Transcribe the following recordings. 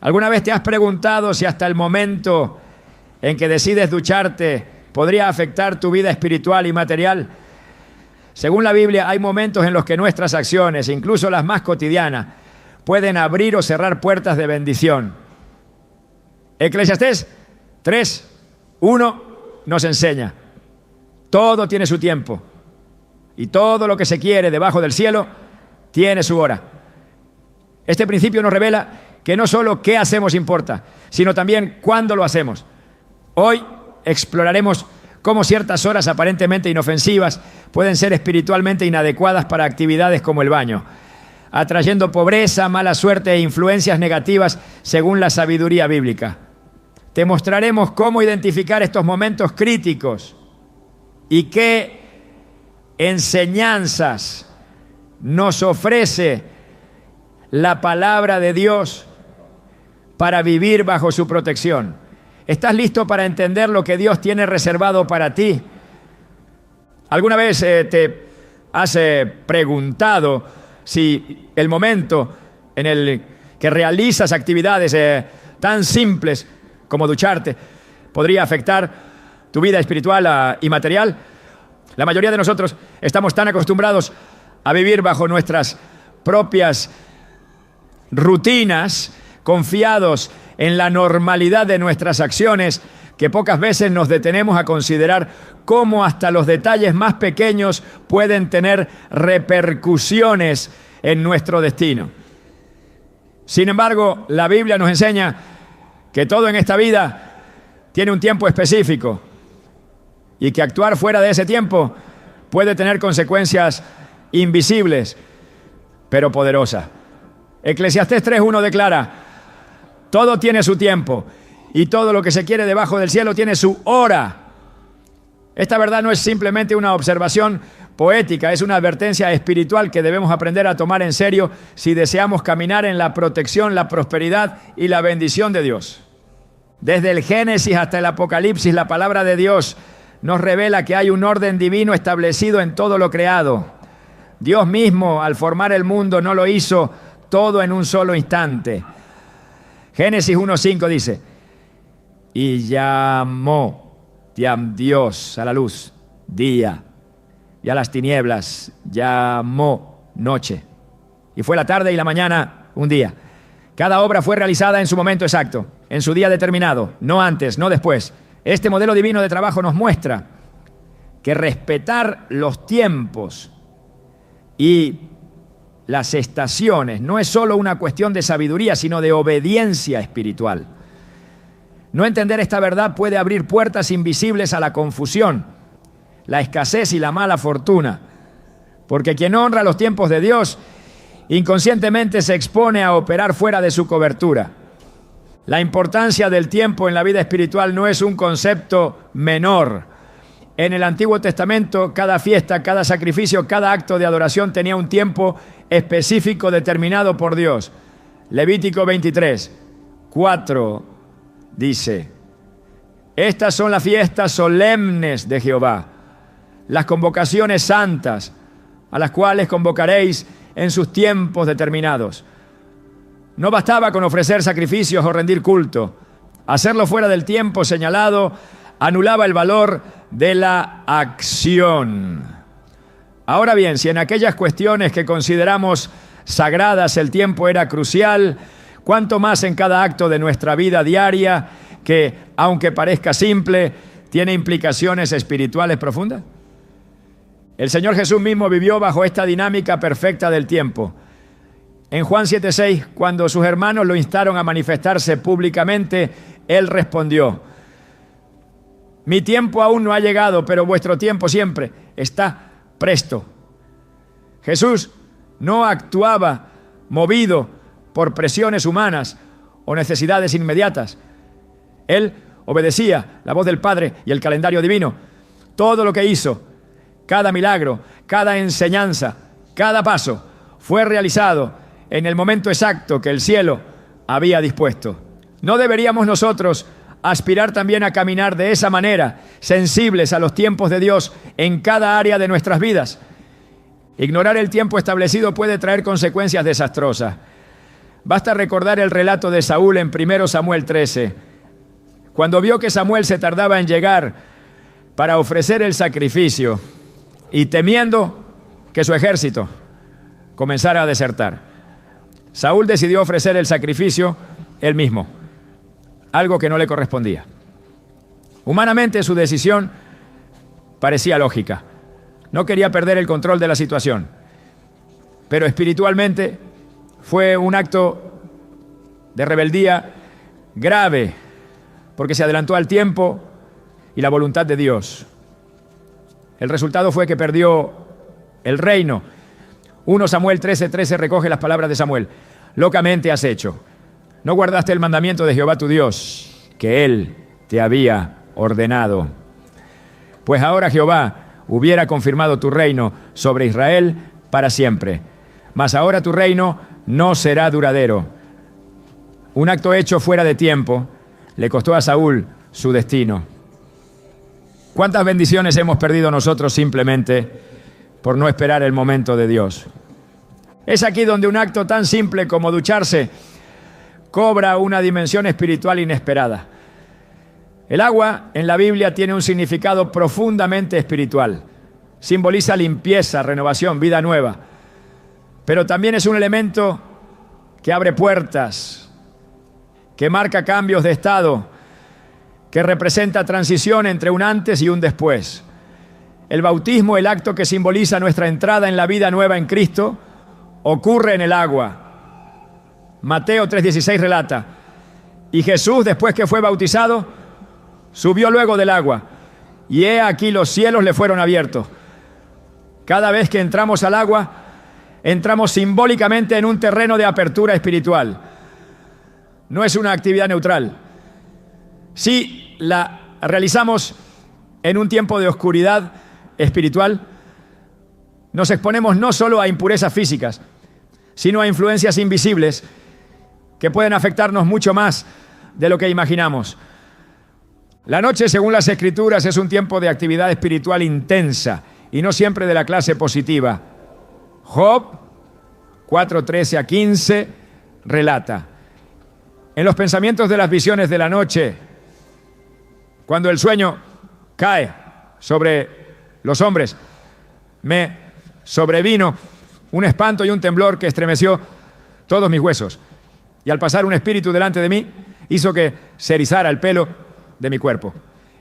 ¿Alguna vez te has preguntado si hasta el momento en que decides ducharte podría afectar tu vida espiritual y material? Según la Biblia, hay momentos en los que nuestras acciones, incluso las más cotidianas, pueden abrir o cerrar puertas de bendición. Eclesiastés 3:1 nos enseña: todo tiene su tiempo y todo lo que se quiere debajo del cielo tiene su hora. Este principio nos revela que no solo qué hacemos importa, sino también cuándo lo hacemos. Hoy exploraremos cómo ciertas horas aparentemente inofensivas pueden ser espiritualmente inadecuadas para actividades como el baño, atrayendo pobreza, mala suerte e influencias negativas según la sabiduría bíblica. Te mostraremos cómo identificar estos momentos críticos y qué enseñanzas nos ofrece la palabra de Dios para vivir bajo su protección. ¿Estás listo para entender lo que Dios tiene reservado para ti? ¿Alguna vez te has preguntado si el momento en el que realizas actividades tan simples como ducharte podría afectar tu vida espiritual y material? La mayoría de nosotros estamos tan acostumbrados a vivir bajo nuestras propias rutinas, confiados en la normalidad de nuestras acciones, que pocas veces nos detenemos a considerar cómo hasta los detalles más pequeños pueden tener repercusiones en nuestro destino. Sin embargo, la Biblia nos enseña que todo en esta vida tiene un tiempo específico y que actuar fuera de ese tiempo puede tener consecuencias invisibles, pero poderosas. Eclesiastés 3:1 declara: todo tiene su tiempo y todo lo que se quiere debajo del cielo tiene su hora. Esta verdad no es simplemente una observación poética, es una advertencia espiritual que debemos aprender a tomar en serio si deseamos caminar en la protección, la prosperidad y la bendición de Dios. Desde el Génesis hasta el Apocalipsis, la palabra de Dios nos revela que hay un orden divino establecido en todo lo creado. Dios mismo, al formar el mundo, no lo hizo todo en un solo instante. Génesis 1:5 dice: y llamó Dios a la luz día, y a las tinieblas llamó noche. Y fue la tarde y la mañana un día. Cada obra fue realizada en su momento exacto, en su día determinado, no antes, no después. Este modelo divino de trabajo nos muestra que respetar los tiempos y las estaciones no es solo una cuestión de sabiduría, sino de obediencia espiritual. No entender esta verdad puede abrir puertas invisibles a la confusión, la escasez y la mala fortuna, porque quien honra los tiempos de Dios inconscientemente se expone a operar fuera de su cobertura. La importancia del tiempo en la vida espiritual no es un concepto menor. En el Antiguo Testamento, cada fiesta, cada sacrificio, cada acto de adoración tenía un tiempo específico determinado por Dios. Levítico 23:4 dice: estas son las fiestas solemnes de Jehová, las convocaciones santas, a las cuales convocaréis en sus tiempos determinados. No bastaba con ofrecer sacrificios o rendir culto. Hacerlo fuera del tiempo señalado anulaba el valor de la acción. Ahora bien, si en aquellas cuestiones que consideramos sagradas el tiempo era crucial, ¿cuánto más en cada acto de nuestra vida diaria que, aunque parezca simple, tiene implicaciones espirituales profundas? El Señor Jesús mismo vivió bajo esta dinámica perfecta del tiempo. En Juan 7:6, cuando sus hermanos lo instaron a manifestarse públicamente, Él respondió: mi tiempo aún no ha llegado, pero vuestro tiempo siempre está presto. Jesús no actuaba movido por presiones humanas o necesidades inmediatas. Él obedecía la voz del Padre y el calendario divino. Todo lo que hizo, cada milagro, cada enseñanza, cada paso, fue realizado en el momento exacto que el cielo había dispuesto. ¿No deberíamos nosotros aspirar también a caminar de esa manera, sensibles a los tiempos de Dios en cada área de nuestras vidas? Ignorar el tiempo establecido puede traer consecuencias desastrosas. Basta recordar el relato de Saúl en 1 Samuel 13. Cuando vio que Samuel se tardaba en llegar para ofrecer el sacrificio y temiendo que su ejército comenzara a desertar, Saúl decidió ofrecer el sacrificio él mismo, algo que no le correspondía. Humanamente su decisión parecía lógica. No quería perder el control de la situación, pero espiritualmente fue un acto de rebeldía grave, porque se adelantó al tiempo y la voluntad de Dios. El resultado fue que perdió el reino. 1 Samuel 13:13 recoge las palabras de Samuel. Locamente has hecho. No guardaste el mandamiento de Jehová tu Dios, que Él te había ordenado. Pues ahora Jehová hubiera confirmado tu reino sobre Israel para siempre. Mas ahora tu reino no será duradero. Un acto hecho fuera de tiempo le costó a Saúl su destino. ¿Cuántas bendiciones hemos perdido nosotros simplemente por no esperar el momento de Dios? Es aquí donde un acto tan simple como ducharse cobra una dimensión espiritual inesperada. El agua en la Biblia tiene un significado profundamente espiritual. Simboliza limpieza, renovación, vida nueva. Pero también es un elemento que abre puertas, que marca cambios de estado, que representa transición entre un antes y un después. El bautismo, el acto que simboliza nuestra entrada en la vida nueva en Cristo, ocurre en el agua. Mateo 3:16 relata: y Jesús, después que fue bautizado, subió luego del agua, y he aquí los cielos le fueron abiertos. Cada vez que entramos al agua, entramos simbólicamente en un terreno de apertura espiritual. No es una actividad neutral. Si la realizamos en un tiempo de oscuridad espiritual, nos exponemos no solo a impurezas físicas, sino a influencias invisibles que pueden afectarnos mucho más de lo que imaginamos. La noche, según las Escrituras, es un tiempo de actividad espiritual intensa y no siempre de la clase positiva. Job 4:13-15 relata: en los pensamientos de las visiones de la noche, cuando el sueño cae sobre los hombres, me sobrevino un espanto y un temblor que estremeció todos mis huesos. Y al pasar un espíritu delante de mí, hizo que se erizara el pelo de mi cuerpo.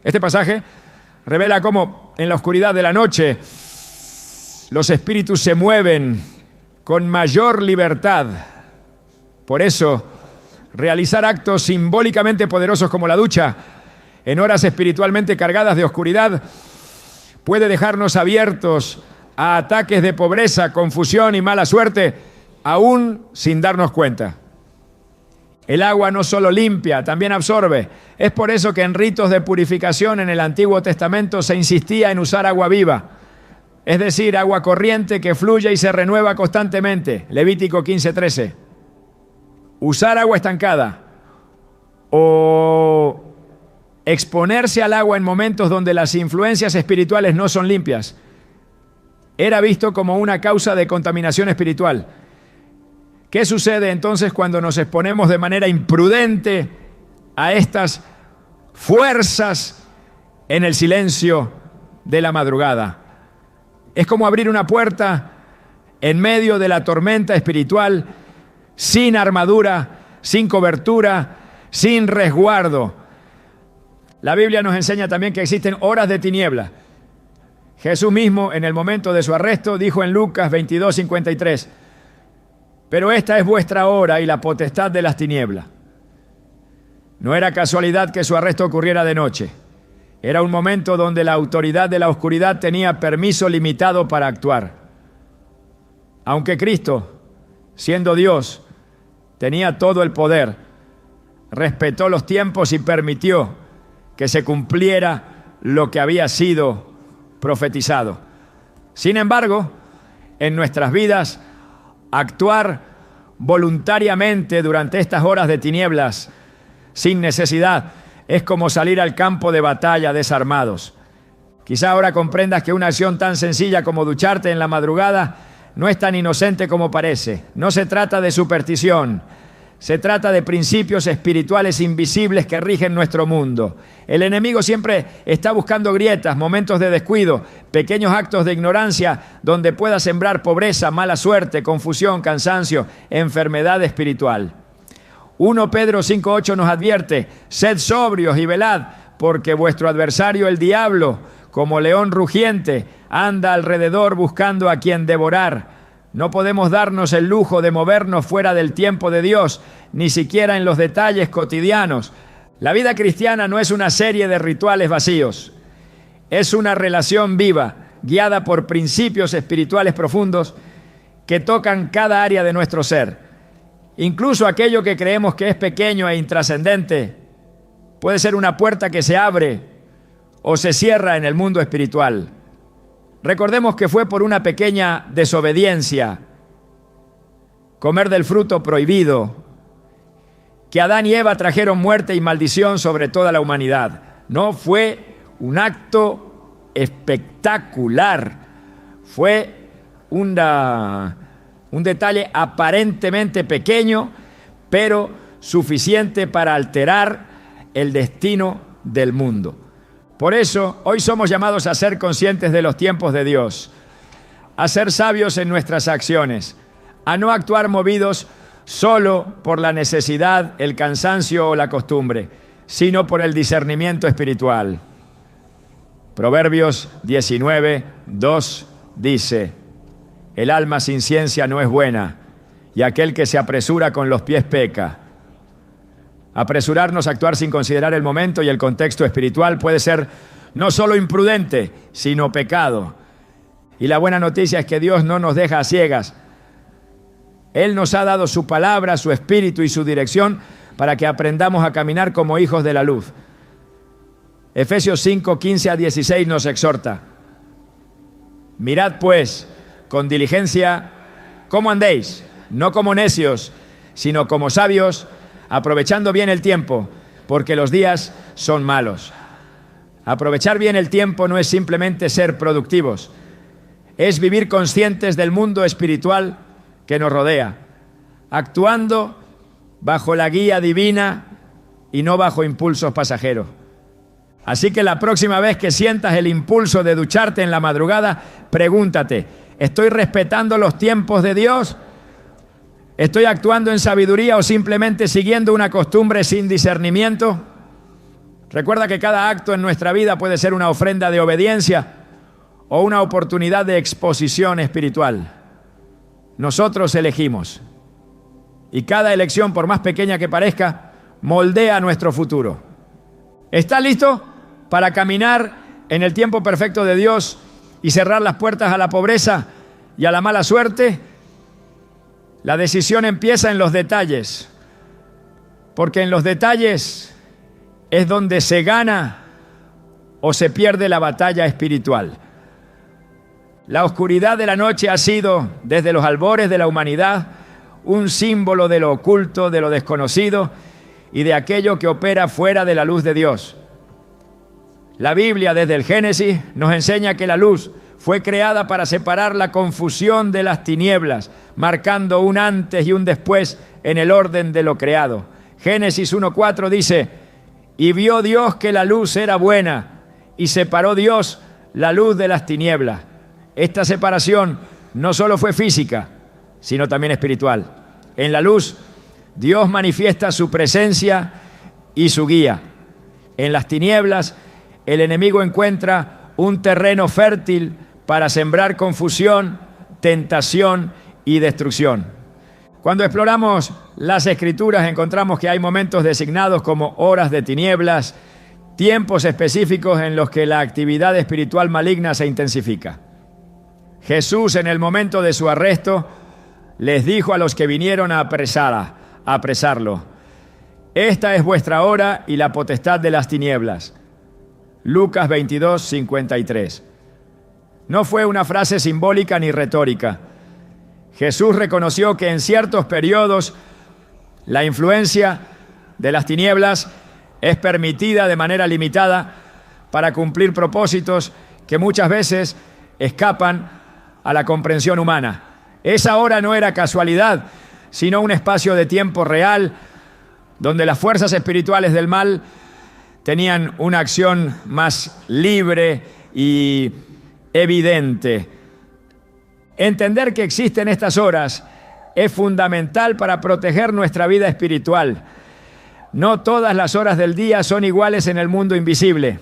Este pasaje revela cómo en la oscuridad de la noche los espíritus se mueven con mayor libertad. Por eso, realizar actos simbólicamente poderosos como la ducha en horas espiritualmente cargadas de oscuridad puede dejarnos abiertos a ataques de pobreza, confusión y mala suerte, aún sin darnos cuenta. El agua no solo limpia, también absorbe. Es por eso que en ritos de purificación en el Antiguo Testamento se insistía en usar agua viva, es decir, agua corriente que fluye y se renueva constantemente. Levítico 15:13. Usar agua estancada o exponerse al agua en momentos donde las influencias espirituales no son limpias era visto como una causa de contaminación espiritual. ¿Qué sucede entonces cuando nos exponemos de manera imprudente a estas fuerzas en el silencio de la madrugada? Es como abrir una puerta en medio de la tormenta espiritual, sin armadura, sin cobertura, sin resguardo. La Biblia nos enseña también que existen horas de tiniebla. Jesús mismo, en el momento de su arresto, dijo en Lucas 22:53: pero esta es vuestra hora y la potestad de las tinieblas. No era casualidad que su arresto ocurriera de noche. Era un momento donde la autoridad de la oscuridad tenía permiso limitado para actuar. Aunque Cristo, siendo Dios, tenía todo el poder, respetó los tiempos y permitió que se cumpliera lo que había sido profetizado. Sin embargo, en nuestras vidas, actuar voluntariamente durante estas horas de tinieblas, sin necesidad, es como salir al campo de batalla desarmados. Quizá ahora comprendas que una acción tan sencilla como ducharte en la madrugada no es tan inocente como parece. No se trata de superstición, Se trata de principios espirituales invisibles que rigen nuestro mundo. El enemigo siempre está buscando grietas, momentos de descuido, pequeños actos de ignorancia donde pueda sembrar pobreza, mala suerte, confusión, cansancio, enfermedad espiritual. 1 Pedro 5:8 nos advierte: sed sobrios y velad, porque vuestro adversario el diablo, como león rugiente, anda alrededor buscando a quien devorar. No podemos darnos el lujo de movernos fuera del tiempo de Dios, ni siquiera en los detalles cotidianos. La vida cristiana no es una serie de rituales vacíos. Es una relación viva, guiada por principios espirituales profundos que tocan cada área de nuestro ser. Incluso aquello que creemos que es pequeño e intrascendente puede ser una puerta que se abre o se cierra en el mundo espiritual. Recordemos que fue por una pequeña desobediencia, comer del fruto prohibido, que Adán y Eva trajeron muerte y maldición sobre toda la humanidad. No fue un acto espectacular, fue un detalle aparentemente pequeño, pero suficiente para alterar el destino del mundo. Por eso, hoy somos llamados a ser conscientes de los tiempos de Dios, a ser sabios en nuestras acciones, a no actuar movidos solo por la necesidad, el cansancio o la costumbre, sino por el discernimiento espiritual. Proverbios 19:2 dice: el alma sin ciencia no es buena, y aquel que se apresura con los pies peca. Apresurarnos a actuar sin considerar el momento y el contexto espiritual puede ser no solo imprudente, sino pecado. Y la buena noticia es que Dios no nos deja a ciegas. Él nos ha dado su palabra, su espíritu y su dirección para que aprendamos a caminar como hijos de la luz. Efesios 5:15-16 nos exhorta: mirad pues con diligencia cómo andéis, no como necios, sino como sabios, aprovechando bien el tiempo, porque los días son malos. Aprovechar bien el tiempo no es simplemente ser productivos, es vivir conscientes del mundo espiritual que nos rodea, actuando bajo la guía divina y no bajo impulsos pasajeros. Así que la próxima vez que sientas el impulso de ducharte en la madrugada, pregúntate: ¿estoy respetando los tiempos de Dios? ¿Estoy actuando en sabiduría o simplemente siguiendo una costumbre sin discernimiento? Recuerda que cada acto en nuestra vida puede ser una ofrenda de obediencia o una oportunidad de exposición espiritual. Nosotros elegimos. Y cada elección, por más pequeña que parezca, moldea nuestro futuro. ¿Estás listo para caminar en el tiempo perfecto de Dios y cerrar las puertas a la pobreza y a la mala suerte? La decisión empieza en los detalles, porque en los detalles es donde se gana o se pierde la batalla espiritual. La oscuridad de la noche ha sido, desde los albores de la humanidad, un símbolo de lo oculto, de lo desconocido y de aquello que opera fuera de la luz de Dios. La Biblia, desde el Génesis, nos enseña que la luz fue creada para separar la confusión de las tinieblas, marcando un antes y un después en el orden de lo creado. Génesis 1:4 dice: y vio Dios que la luz era buena, y separó Dios la luz de las tinieblas. Esta separación no solo fue física, sino también espiritual. En la luz, Dios manifiesta su presencia y su guía. En las tinieblas, el enemigo encuentra un terreno fértil para sembrar confusión, tentación y destrucción. Cuando exploramos las Escrituras, encontramos que hay momentos designados como horas de tinieblas, tiempos específicos en los que la actividad espiritual maligna se intensifica. Jesús, en el momento de su arresto, les dijo a los que vinieron a apresarlo: esta es vuestra hora y la potestad de las tinieblas. Lucas 22:53. No fue una frase simbólica ni retórica. Jesús reconoció que en ciertos periodos la influencia de las tinieblas es permitida de manera limitada para cumplir propósitos que muchas veces escapan a la comprensión humana. Esa hora no era casualidad, sino un espacio de tiempo real donde las fuerzas espirituales del mal tenían una acción más libre y evidente. Entender que existen estas horas es fundamental para proteger nuestra vida espiritual. No todas las horas del día son iguales en el mundo invisible.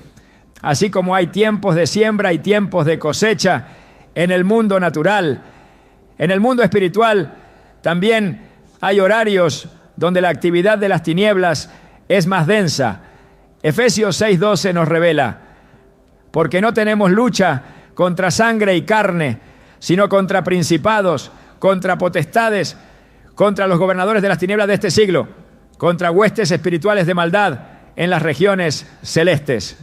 Así como hay tiempos de siembra y tiempos de cosecha en el mundo natural, en el mundo espiritual también hay horarios donde la actividad de las tinieblas es más densa. Efesios 6:12 nos revela: porque no tenemos lucha contra sangre y carne, sino contra principados, contra potestades, contra los gobernadores de las tinieblas de este siglo, contra huestes espirituales de maldad en las regiones celestes.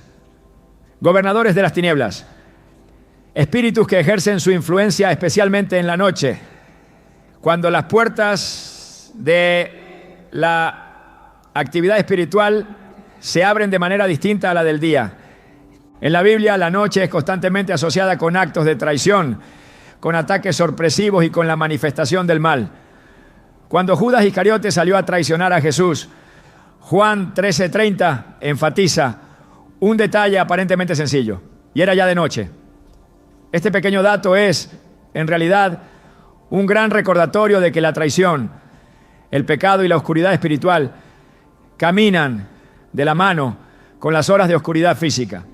Gobernadores de las tinieblas, espíritus que ejercen su influencia especialmente en la noche, cuando las puertas de la actividad espiritual se abren de manera distinta a la del día. En la Biblia, la noche es constantemente asociada con actos de traición, con ataques sorpresivos y con la manifestación del mal. Cuando Judas Iscariote salió a traicionar a Jesús, Juan 13:30 enfatiza un detalle aparentemente sencillo, y era ya de noche. Este pequeño dato es, en realidad, un gran recordatorio de que la traición, el pecado y la oscuridad espiritual caminan de la mano con las horas de oscuridad física.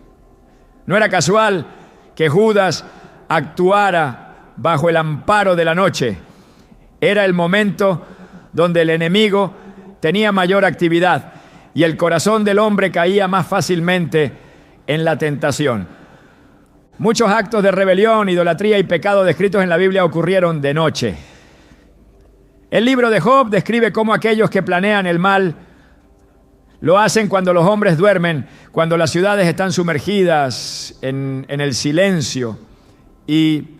No era casual que Judas actuara bajo el amparo de la noche. Era el momento donde el enemigo tenía mayor actividad y el corazón del hombre caía más fácilmente en la tentación. Muchos actos de rebelión, idolatría y pecado descritos en la Biblia ocurrieron de noche. El libro de Job describe cómo aquellos que planean el mal lo hacen cuando los hombres duermen, cuando las ciudades están sumergidas en el silencio y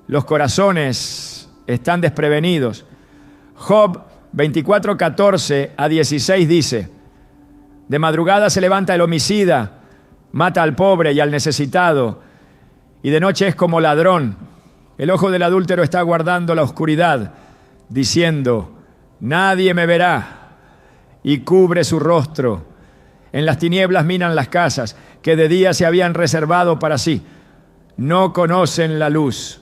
los corazones están desprevenidos. Job 24:14-16 dice: de madrugada se levanta el homicida, mata al pobre y al necesitado, y de noche es como ladrón. El ojo del adúltero está guardando la oscuridad, diciendo: nadie me verá, y cubre su rostro. En las tinieblas minan las casas que de día se habían reservado para sí. No conocen la luz.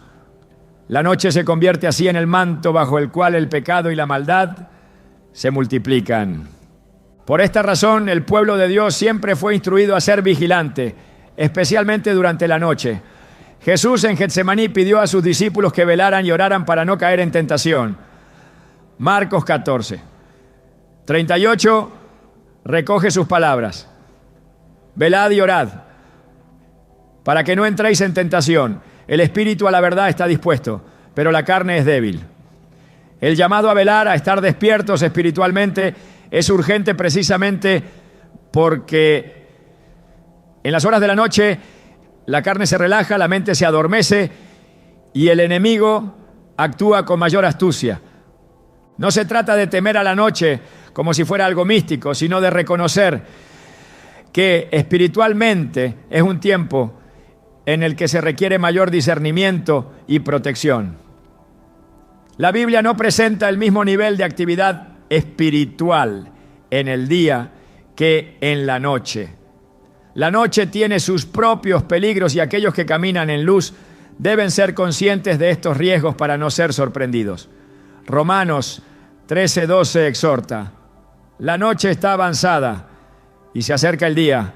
La noche se convierte así en el manto bajo el cual el pecado y la maldad se multiplican. Por esta razón, el pueblo de Dios siempre fue instruido a ser vigilante, especialmente durante la noche. Jesús en Getsemaní pidió a sus discípulos que velaran y oraran para no caer en tentación. Marcos 14:38 recoge sus palabras: velad y orad, para que no entréis en tentación. El espíritu a la verdad está dispuesto, pero la carne es débil. El llamado a velar, a estar despiertos espiritualmente, es urgente precisamente porque en las horas de la noche la carne se relaja, la mente se adormece y el enemigo actúa con mayor astucia. No se trata de temer a la noche como si fuera algo místico, sino de reconocer que espiritualmente es un tiempo en el que se requiere mayor discernimiento y protección. La Biblia no presenta el mismo nivel de actividad espiritual en el día que en la noche. La noche tiene sus propios peligros y aquellos que caminan en luz deben ser conscientes de estos riesgos para no ser sorprendidos. Romanos 13:12 exhorta: la noche está avanzada y se acerca el día.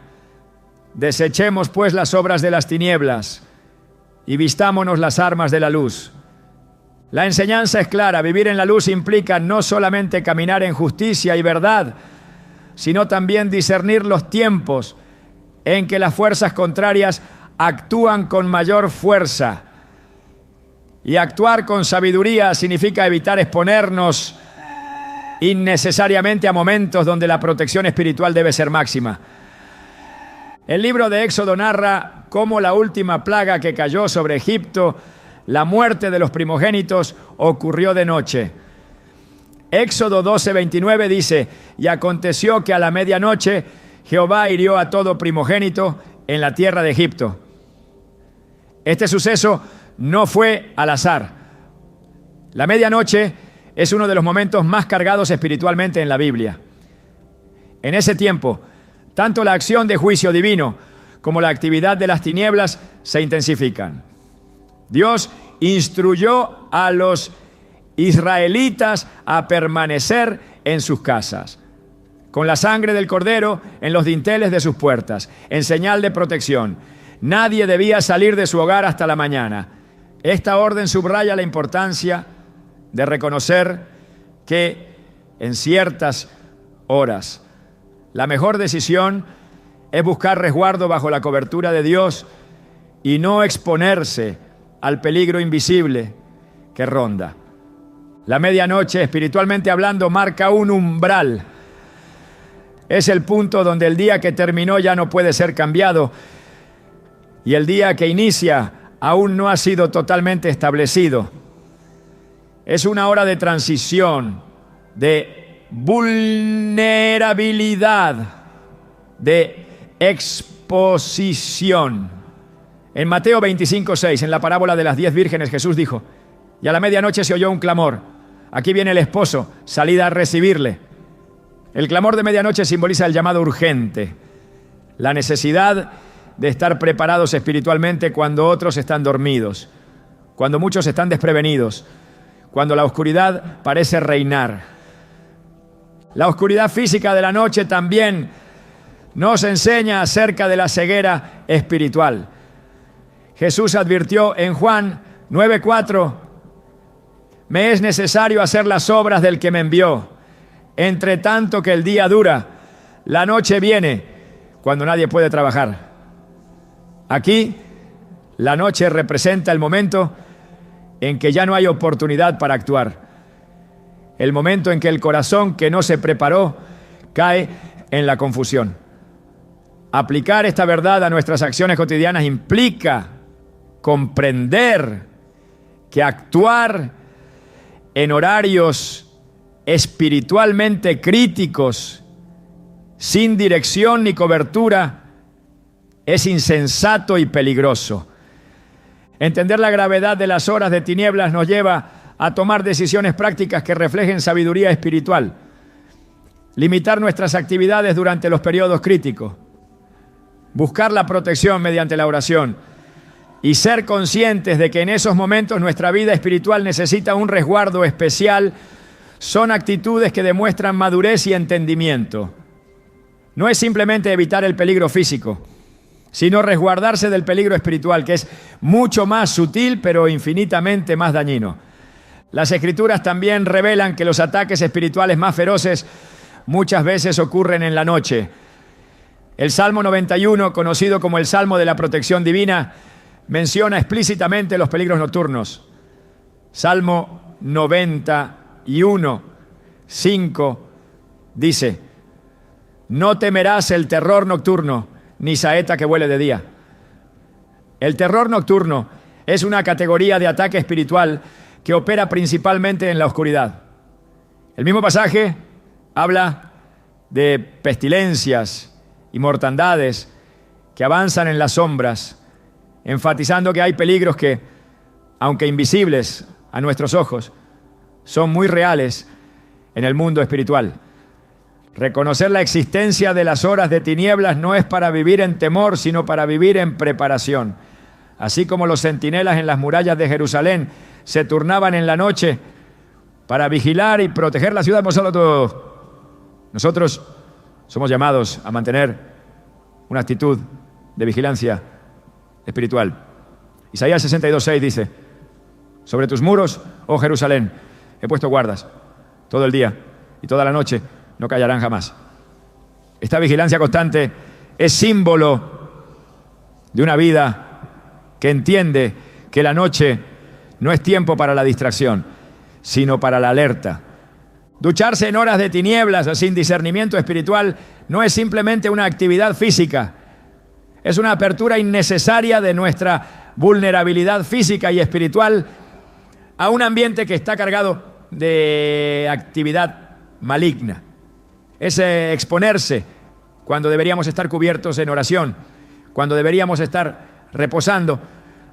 Desechemos pues las obras de las tinieblas y vistámonos las armas de la luz. La enseñanza es clara: vivir en la luz implica no solamente caminar en justicia y verdad, sino también discernir los tiempos en que las fuerzas contrarias actúan con mayor fuerza. Y actuar con sabiduría significa evitar exponernos innecesariamente a momentos donde la protección espiritual debe ser máxima. El libro de Éxodo narra cómo la última plaga que cayó sobre Egipto, la muerte de los primogénitos, ocurrió de noche. Éxodo 12:29 dice: y aconteció que a la medianoche Jehová hirió a todo primogénito en la tierra de Egipto. Este suceso no fue al azar. La medianoche es uno de los momentos más cargados espiritualmente en la Biblia. En ese tiempo, tanto la acción de juicio divino como la actividad de las tinieblas se intensifican. Dios instruyó a los israelitas a permanecer en sus casas, con la sangre del cordero en los dinteles de sus puertas, en señal de protección. Nadie debía salir de su hogar hasta la mañana. Esta orden subraya la importancia de reconocer que en ciertas horas la mejor decisión es buscar resguardo bajo la cobertura de Dios y no exponerse al peligro invisible que ronda. La medianoche, espiritualmente hablando, marca un umbral. Es el punto donde el día que terminó ya no puede ser cambiado y el día que inicia aún no ha sido totalmente establecido. Es una hora de transición, de vulnerabilidad, de exposición. En Mateo 25:6, en la parábola de las 10 vírgenes, Jesús dijo: y a la medianoche se oyó un clamor. Aquí viene el esposo, salid a recibirle. El clamor de medianoche simboliza el llamado urgente, la necesidad de estar preparados espiritualmente cuando otros están dormidos, cuando muchos están desprevenidos, cuando la oscuridad parece reinar. La oscuridad física de la noche también nos enseña acerca de la ceguera espiritual. Jesús advirtió en Juan 9:4: me es necesario hacer las obras del que me envió. Entre tanto que el día dura, la noche viene cuando nadie puede trabajar. Aquí, la noche representa el momento en que ya no hay oportunidad para actuar. El momento en que el corazón que no se preparó cae en la confusión. Aplicar esta verdad a nuestras acciones cotidianas implica comprender que actuar en horarios espiritualmente críticos, sin dirección ni cobertura, es insensato y peligroso. Entender la gravedad de las horas de tinieblas nos lleva a tomar decisiones prácticas que reflejen sabiduría espiritual. Limitar nuestras actividades durante los periodos críticos. Buscar la protección mediante la oración. Y ser conscientes de que en esos momentos nuestra vida espiritual necesita un resguardo especial son actitudes que demuestran madurez y entendimiento. No es simplemente evitar el peligro físico, sino resguardarse del peligro espiritual, que es mucho más sutil pero infinitamente más dañino. Las Escrituras también revelan que los ataques espirituales más feroces muchas veces ocurren en la noche. El Salmo 91, conocido como el Salmo de la Protección Divina, menciona explícitamente los peligros nocturnos. Salmo 91:5 dice: no temerás el terror nocturno, ni saeta que vuele de día. El terror nocturno es una categoría de ataque espiritual que opera principalmente en la oscuridad. El mismo pasaje habla de pestilencias y mortandades que avanzan en las sombras, enfatizando que hay peligros que, aunque invisibles a nuestros ojos, son muy reales en el mundo espiritual. Reconocer la existencia de las horas de tinieblas no es para vivir en temor, sino para vivir en preparación. Así como los centinelas en las murallas de Jerusalén se turnaban en la noche para vigilar y proteger la ciudad, nosotros somos llamados a mantener una actitud de vigilancia espiritual. Isaías 62:6 dice: sobre tus muros, oh Jerusalén, he puesto guardas todo el día y toda la noche, no callarán jamás. Esta vigilancia constante es símbolo de una vida que entiende que la noche no es tiempo para la distracción, sino para la alerta. Ducharse en horas de tinieblas sin discernimiento espiritual no es simplemente una actividad física, es una apertura innecesaria de nuestra vulnerabilidad física y espiritual a un ambiente que está cargado de actividad maligna. Es exponerse cuando deberíamos estar cubiertos en oración, cuando deberíamos estar reposando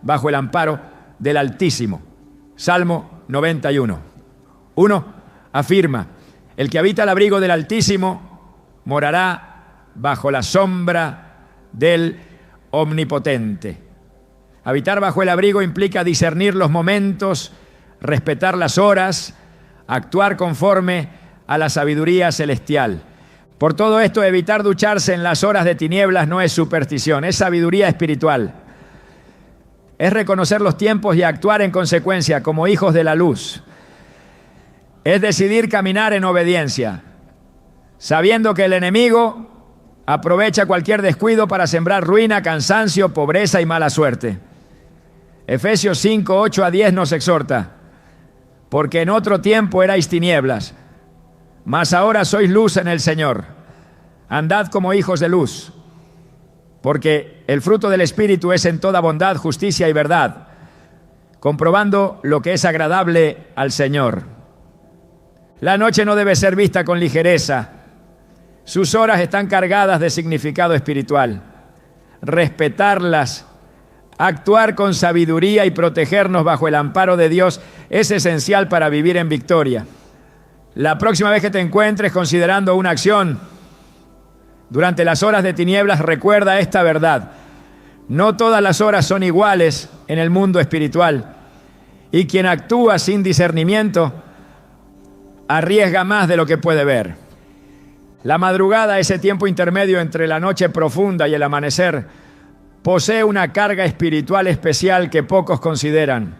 bajo el amparo del Altísimo. Salmo 91. 1 afirma: el que habita al abrigo del Altísimo morará bajo la sombra del Omnipotente. Habitar bajo el abrigo implica discernir los momentos, respetar las horas, actuar conforme a la sabiduría celestial. Por todo esto, evitar ducharse en las horas de tinieblas no es superstición, es sabiduría espiritual. Es reconocer los tiempos y actuar en consecuencia como hijos de la luz. Es decidir caminar en obediencia, sabiendo que el enemigo aprovecha cualquier descuido para sembrar ruina, cansancio, pobreza y mala suerte. Efesios 5, 8 a 10 nos exhorta: porque en otro tiempo erais tinieblas, mas ahora sois luz en el Señor. Andad como hijos de luz, porque el fruto del Espíritu es en toda bondad, justicia y verdad, comprobando lo que es agradable al Señor. La noche no debe ser vista con ligereza. Sus horas están cargadas de significado espiritual. Respetarlas, actuar con sabiduría y protegernos bajo el amparo de Dios es esencial para vivir en victoria. La próxima vez que te encuentres considerando una acción durante las horas de tinieblas, recuerda esta verdad: no todas las horas son iguales en el mundo espiritual, y quien actúa sin discernimiento arriesga más de lo que puede ver. La madrugada, ese tiempo intermedio entre la noche profunda y el amanecer, posee una carga espiritual especial que pocos consideran.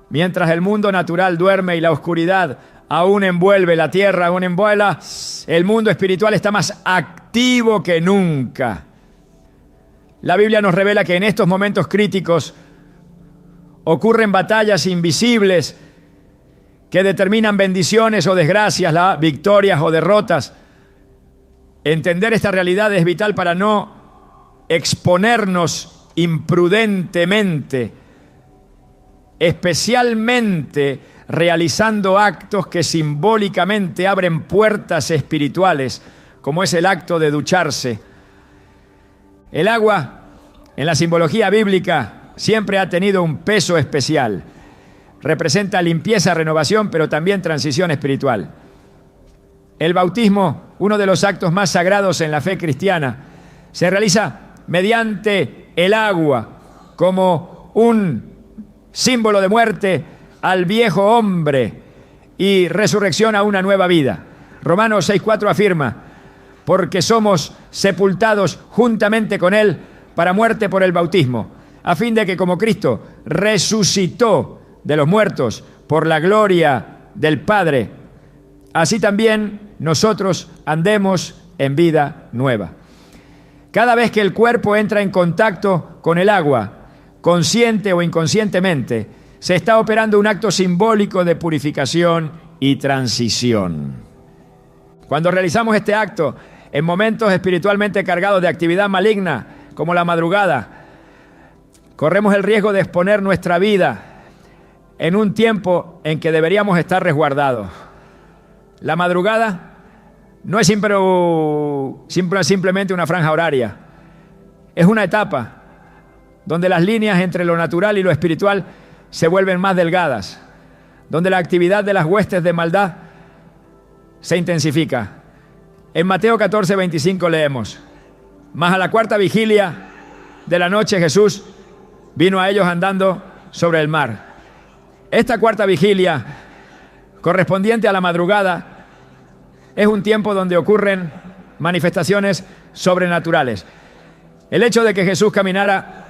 Mientras el mundo natural duerme y la oscuridad aún envuelve la tierra, aún envuela, el mundo espiritual está más activo que nunca. La Biblia nos revela que en estos momentos críticos ocurren batallas invisibles que determinan bendiciones o desgracias, victorias o derrotas. Entender esta realidad es vital para no exponernos imprudentemente, especialmente realizando actos que simbólicamente abren puertas espirituales, como es el acto de ducharse. El agua, en la simbología bíblica, siempre ha tenido un peso especial. Representa limpieza, renovación, pero también transición espiritual. El bautismo, uno de los actos más sagrados en la fe cristiana, se realiza mediante el agua como un símbolo de muerte al viejo hombre y resurrección a una nueva vida. Romanos 6:4 afirma: porque somos sepultados juntamente con Él para muerte por el bautismo, a fin de que como Cristo resucitó de los muertos por la gloria del Padre, así también nosotros andemos en vida nueva. Cada vez que el cuerpo entra en contacto con el agua, consciente o inconscientemente, se está operando un acto simbólico de purificación y transición. Cuando realizamos este acto en momentos espiritualmente cargados de actividad maligna, como la madrugada, corremos el riesgo de exponer nuestra vida en un tiempo en que deberíamos estar resguardados. La madrugada no es simplemente una franja horaria, es una etapa donde las líneas entre lo natural y lo espiritual se vuelven más delgadas, donde la actividad de las huestes de maldad se intensifica. En Mateo 14:25 leemos: mas a la cuarta vigilia de la noche Jesús vino a ellos andando sobre el mar. Esta cuarta vigilia, correspondiente a la madrugada, es un tiempo donde ocurren manifestaciones sobrenaturales. El hecho de que Jesús caminara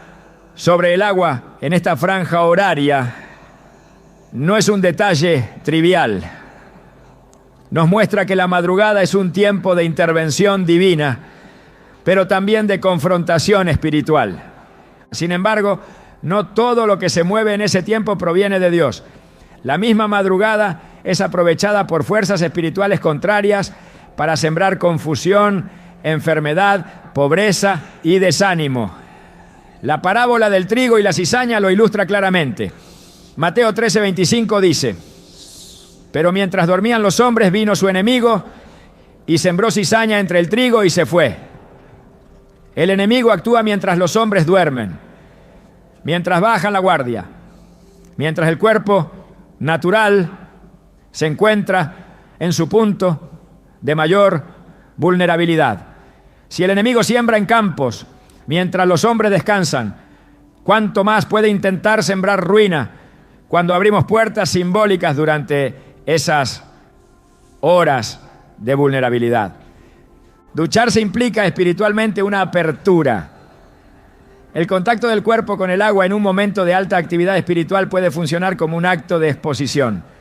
sobre el agua en esta franja horaria no es un detalle trivial. Nos muestra que la madrugada es un tiempo de intervención divina, pero también de confrontación espiritual. Sin embargo, no todo lo que se mueve en ese tiempo proviene de Dios. La misma madrugada es aprovechada por fuerzas espirituales contrarias para sembrar confusión, enfermedad, pobreza y desánimo. La parábola del trigo y la cizaña lo ilustra claramente. Mateo 13:25 dice: pero mientras dormían los hombres vino su enemigo y sembró cizaña entre el trigo y se fue. El enemigo actúa mientras los hombres duermen, mientras bajan la guardia, mientras el cuerpo natural se encuentra en su punto de mayor vulnerabilidad. Si el enemigo siembra en campos mientras los hombres descansan, ¿cuánto más puede intentar sembrar ruina cuando abrimos puertas simbólicas durante esas horas de vulnerabilidad? Ducharse implica espiritualmente una apertura. El contacto del cuerpo con el agua en un momento de alta actividad espiritual puede funcionar como un acto de exposición.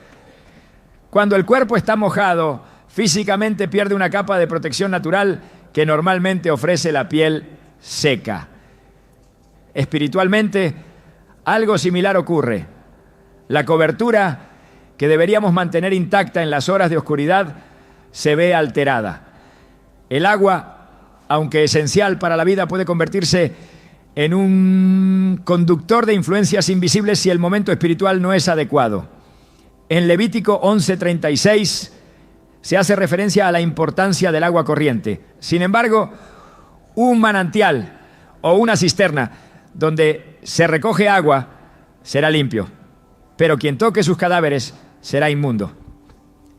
Cuando el cuerpo está mojado, físicamente pierde una capa de protección natural que normalmente ofrece la piel seca. Espiritualmente, algo similar ocurre. La cobertura que deberíamos mantener intacta en las horas de oscuridad se ve alterada. El agua, aunque esencial para la vida, puede convertirse en un conductor de influencias invisibles si el momento espiritual no es adecuado. En Levítico 11:36 se hace referencia a la importancia del agua corriente. Sin embargo, un manantial o una cisterna donde se recoge agua será limpio, pero quien toque sus cadáveres será inmundo.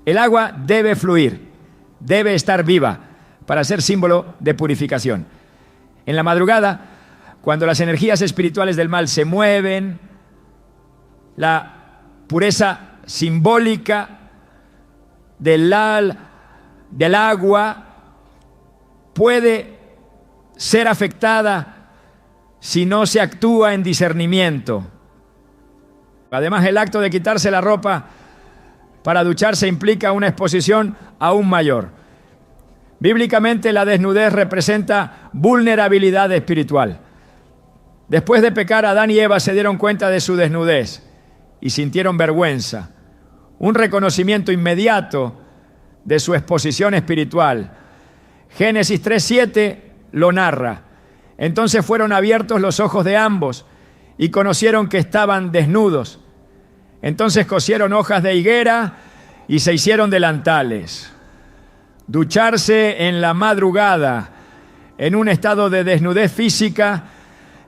El agua debe fluir, debe estar viva para ser símbolo de purificación. En la madrugada, cuando las energías espirituales del mal se mueven, la pureza simbólica del agua puede ser afectada si no se actúa en discernimiento. Además, el acto de quitarse la ropa para ducharse implica una exposición aún mayor. Bíblicamente, la desnudez representa vulnerabilidad espiritual. Después de pecar, Adán y Eva se dieron cuenta de su desnudez y sintieron vergüenza. Un reconocimiento inmediato de su exposición espiritual. Génesis 3:7 lo narra. Entonces fueron abiertos los ojos de ambos y conocieron que estaban desnudos. Entonces cosieron hojas de higuera y se hicieron delantales. Ducharse en la madrugada, en un estado de desnudez física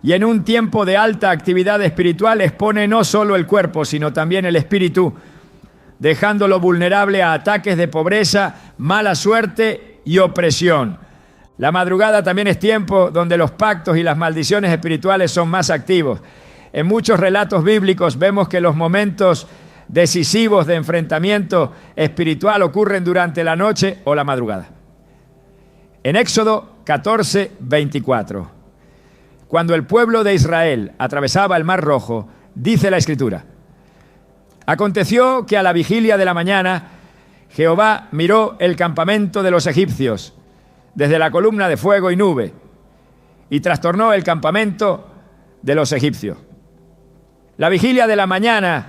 y en un tiempo de alta actividad espiritual, expone no solo el cuerpo, sino también el espíritu, dejándolo vulnerable a ataques de pobreza, mala suerte y opresión. La madrugada también es tiempo donde los pactos y las maldiciones espirituales son más activos. En muchos relatos bíblicos vemos que los momentos decisivos de enfrentamiento espiritual ocurren durante la noche o la madrugada. En Éxodo 14:24, cuando el pueblo de Israel atravesaba el Mar Rojo, dice la Escritura: aconteció que a la vigilia de la mañana Jehová miró el campamento de los egipcios desde la columna de fuego y nube y trastornó el campamento de los egipcios. La vigilia de la mañana,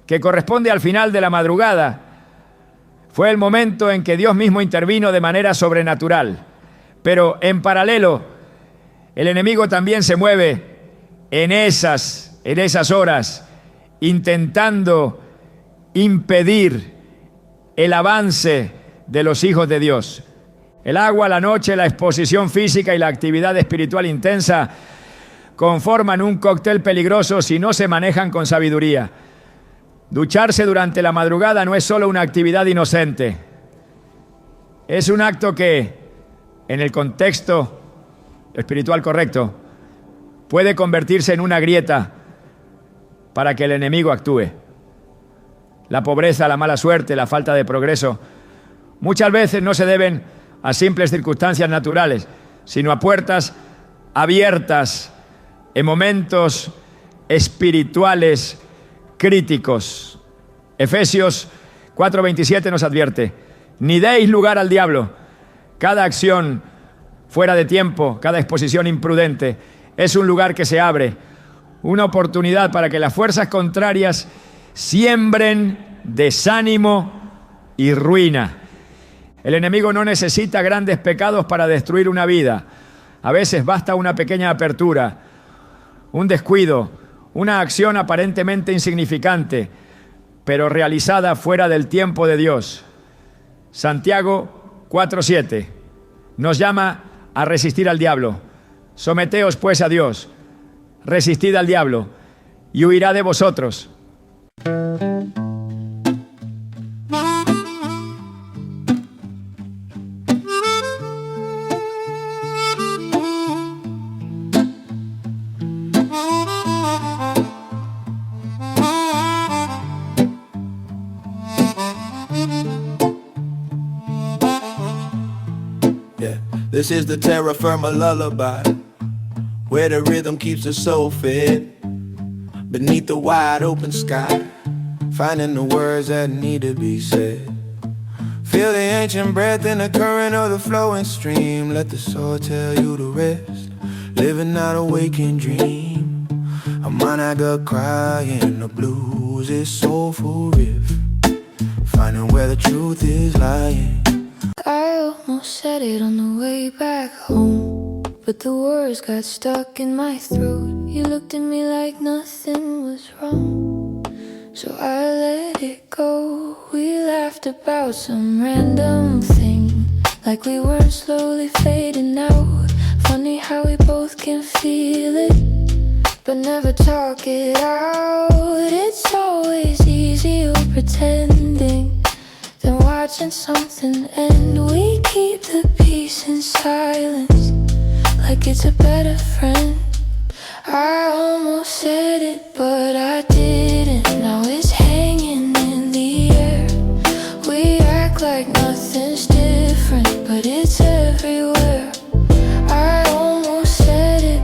que corresponde al final de la madrugada, fue el momento en que Dios mismo intervino de manera sobrenatural. Pero en paralelo, el enemigo también se mueve en esas horas, intentando impedir el avance de los hijos de Dios. El agua, la noche, la exposición física y la actividad espiritual intensa conforman un cóctel peligroso si no se manejan con sabiduría. Ducharse durante la madrugada no es solo una actividad inocente. Es un acto que, en el contexto espiritual correcto, puede convertirse en una grieta para que el enemigo actúe. La pobreza, la mala suerte, la falta de progreso, muchas veces no se deben a simples circunstancias naturales, sino a puertas abiertas en momentos espirituales críticos. Efesios 4:27 nos advierte: ni deis lugar al diablo. Cada acción fuera de tiempo, cada exposición imprudente es un lugar que se abre, una oportunidad para que las fuerzas contrarias siembren desánimo y ruina. El enemigo no necesita grandes pecados para destruir una vida. A veces basta una pequeña apertura, un descuido, una acción aparentemente insignificante, pero realizada fuera del tiempo de Dios. Santiago 4:7 nos llama a resistir al diablo. Someteos pues a Dios, resistid al diablo y huirá de vosotros. This is the terra firma lullaby, where the rhythm keeps the soul fed. Beneath the wide open sky, finding the words that need to be said. Feel the ancient breath in the current of the flowing stream. Let the soul tell you the rest. Living out a waking dream. A monaga crying, the blues is soulful riff. Finding where the truth is lying. I almost said it on the way back home, but the words got stuck in my throat. You looked at me like nothing was wrong, so I let it go. We laughed about some random thing, like we weren't slowly fading out. Funny how we both can feel it, but never talk it out. It's always easier pretending than watching something end. We keep the peace in silence, like it's a better friend. I almost said it, but I didn't. Now it's hanging in the air. We act like nothing's different, but it's everywhere. I almost said it.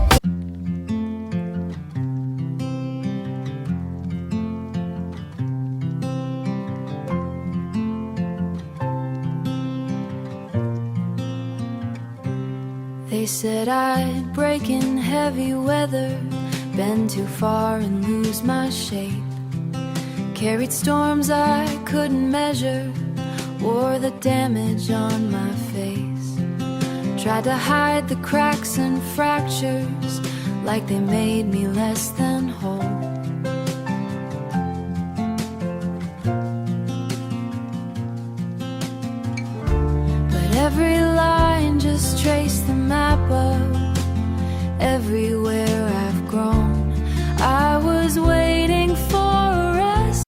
They said I'd break in heavy weather, bend too far and lose my shape. Carried storms I couldn't measure, wore the damage on my face. Tried to hide the cracks and fractures, like they made me less than whole. But every line just traced the map of everywhere I've grown. I was waiting for a rest.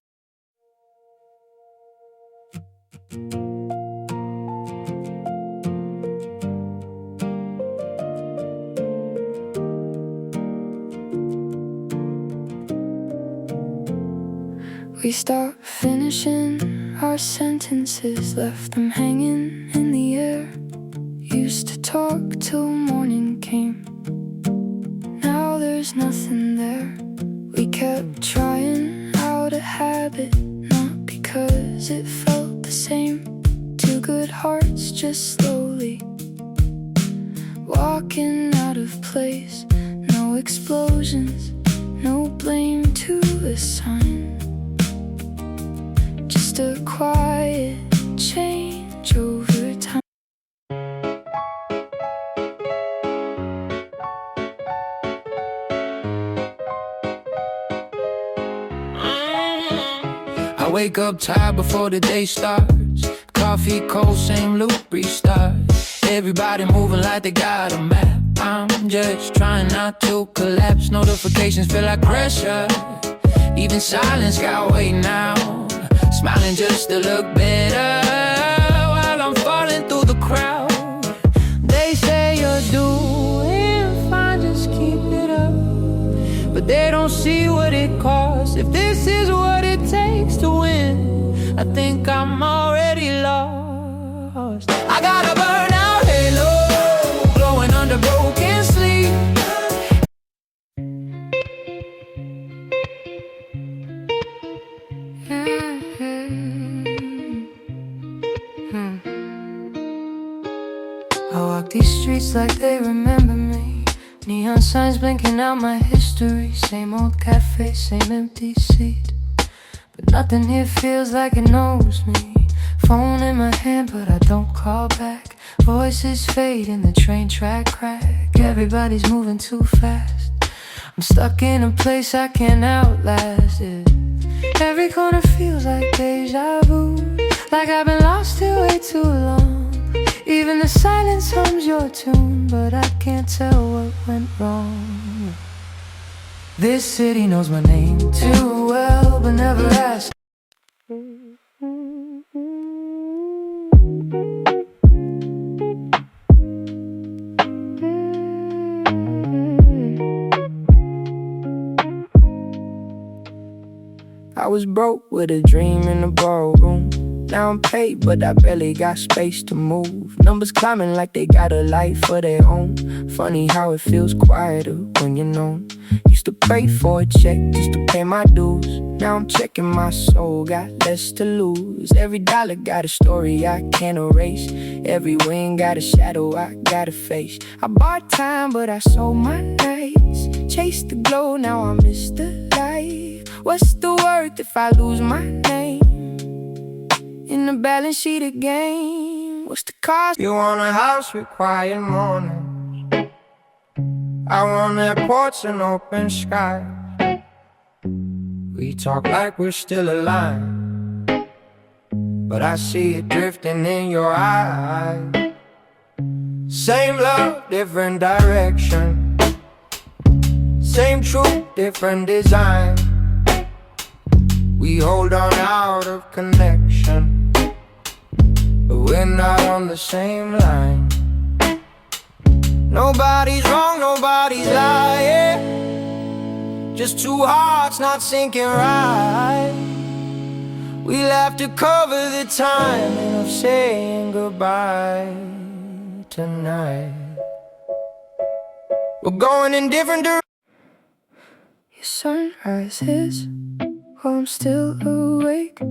We stopped finishing our sentences, left them hanging in the air. Used to talk till morning came, now there's nothing there. We kept trying out a habit, not because it felt the same. Two good hearts just slowly walking out of place. No explosions, no blame to assign, just a quiet change over time. I wake up tired before the day starts. Coffee cold, same loop, restart. Everybody moving like they got a map. I'm just trying not to collapse. Notifications feel like pressure. Even silence got weight now. Smiling just to look better while I'm falling through the crowd. They say you're doing fine, just keep it up, but they don't see what it costs. If this is what it takes to win, I think I'm already lost. I got a burnout halo, glowing under broken sleep. I walk these streets like they remember me. Neon signs blinking out my history. Same old cafe, same empty seat, but nothing here feels like it knows me. Phone in my hand, but I don't call back. Voices fade in the train track crack. Everybody's moving too fast. I'm stuck in a place I can't outlast it. Every corner feels like deja vu, like I've been lost here way too long. Even the silence hums your tune, but I can't tell what went wrong. This city knows my name too well, but never asked. I was broke with a dream in the ballroom. now I'm paid, but I barely got space to move. Numbers climbing like they got a life of their own. Funny how it feels quieter when you're known. Used to pray for a check just to pay my dues. Now I'm checking my soul, got less to lose. Every dollar got a story I can't erase. Every win got a shadow I gotta face. I bought time, but I sold my nights. Chased the glow, now I miss the light. What's the worth if I lose my name in the balance sheet again? What's the cost? You want a house with quiet mornings. I want airports and open sky. We talk like we're still alive, but I see it drifting in your eyes. Same love, different direction. Same truth, different design. We hold on out of connection, but we're not on the same line. Nobody's wrong, nobody's lying. Just two hearts not syncing right. We'll have to cover the timing of saying goodbye tonight. We're going in different directions. Your sunrise hits while I'm still awake.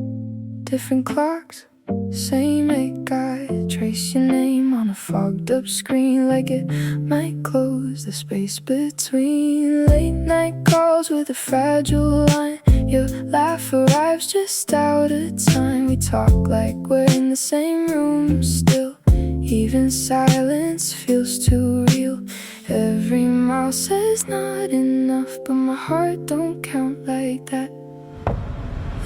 Different clocks, same make. I trace your name on a fogged up screen, like it might close the space between. Late night calls with a fragile line. Your laugh arrives just out of time. We talk like we're in the same room still. Even silence feels too real. Every mile says not enough, but my heart don't count like that.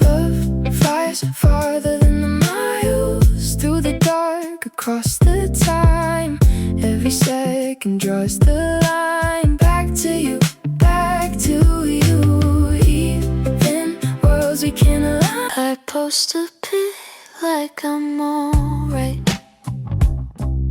Love flies farther than the miles, through the dark, across the time. Every second draws the line. Back to you, back to you. Even worlds we can't align. I post a pic like I'm alright.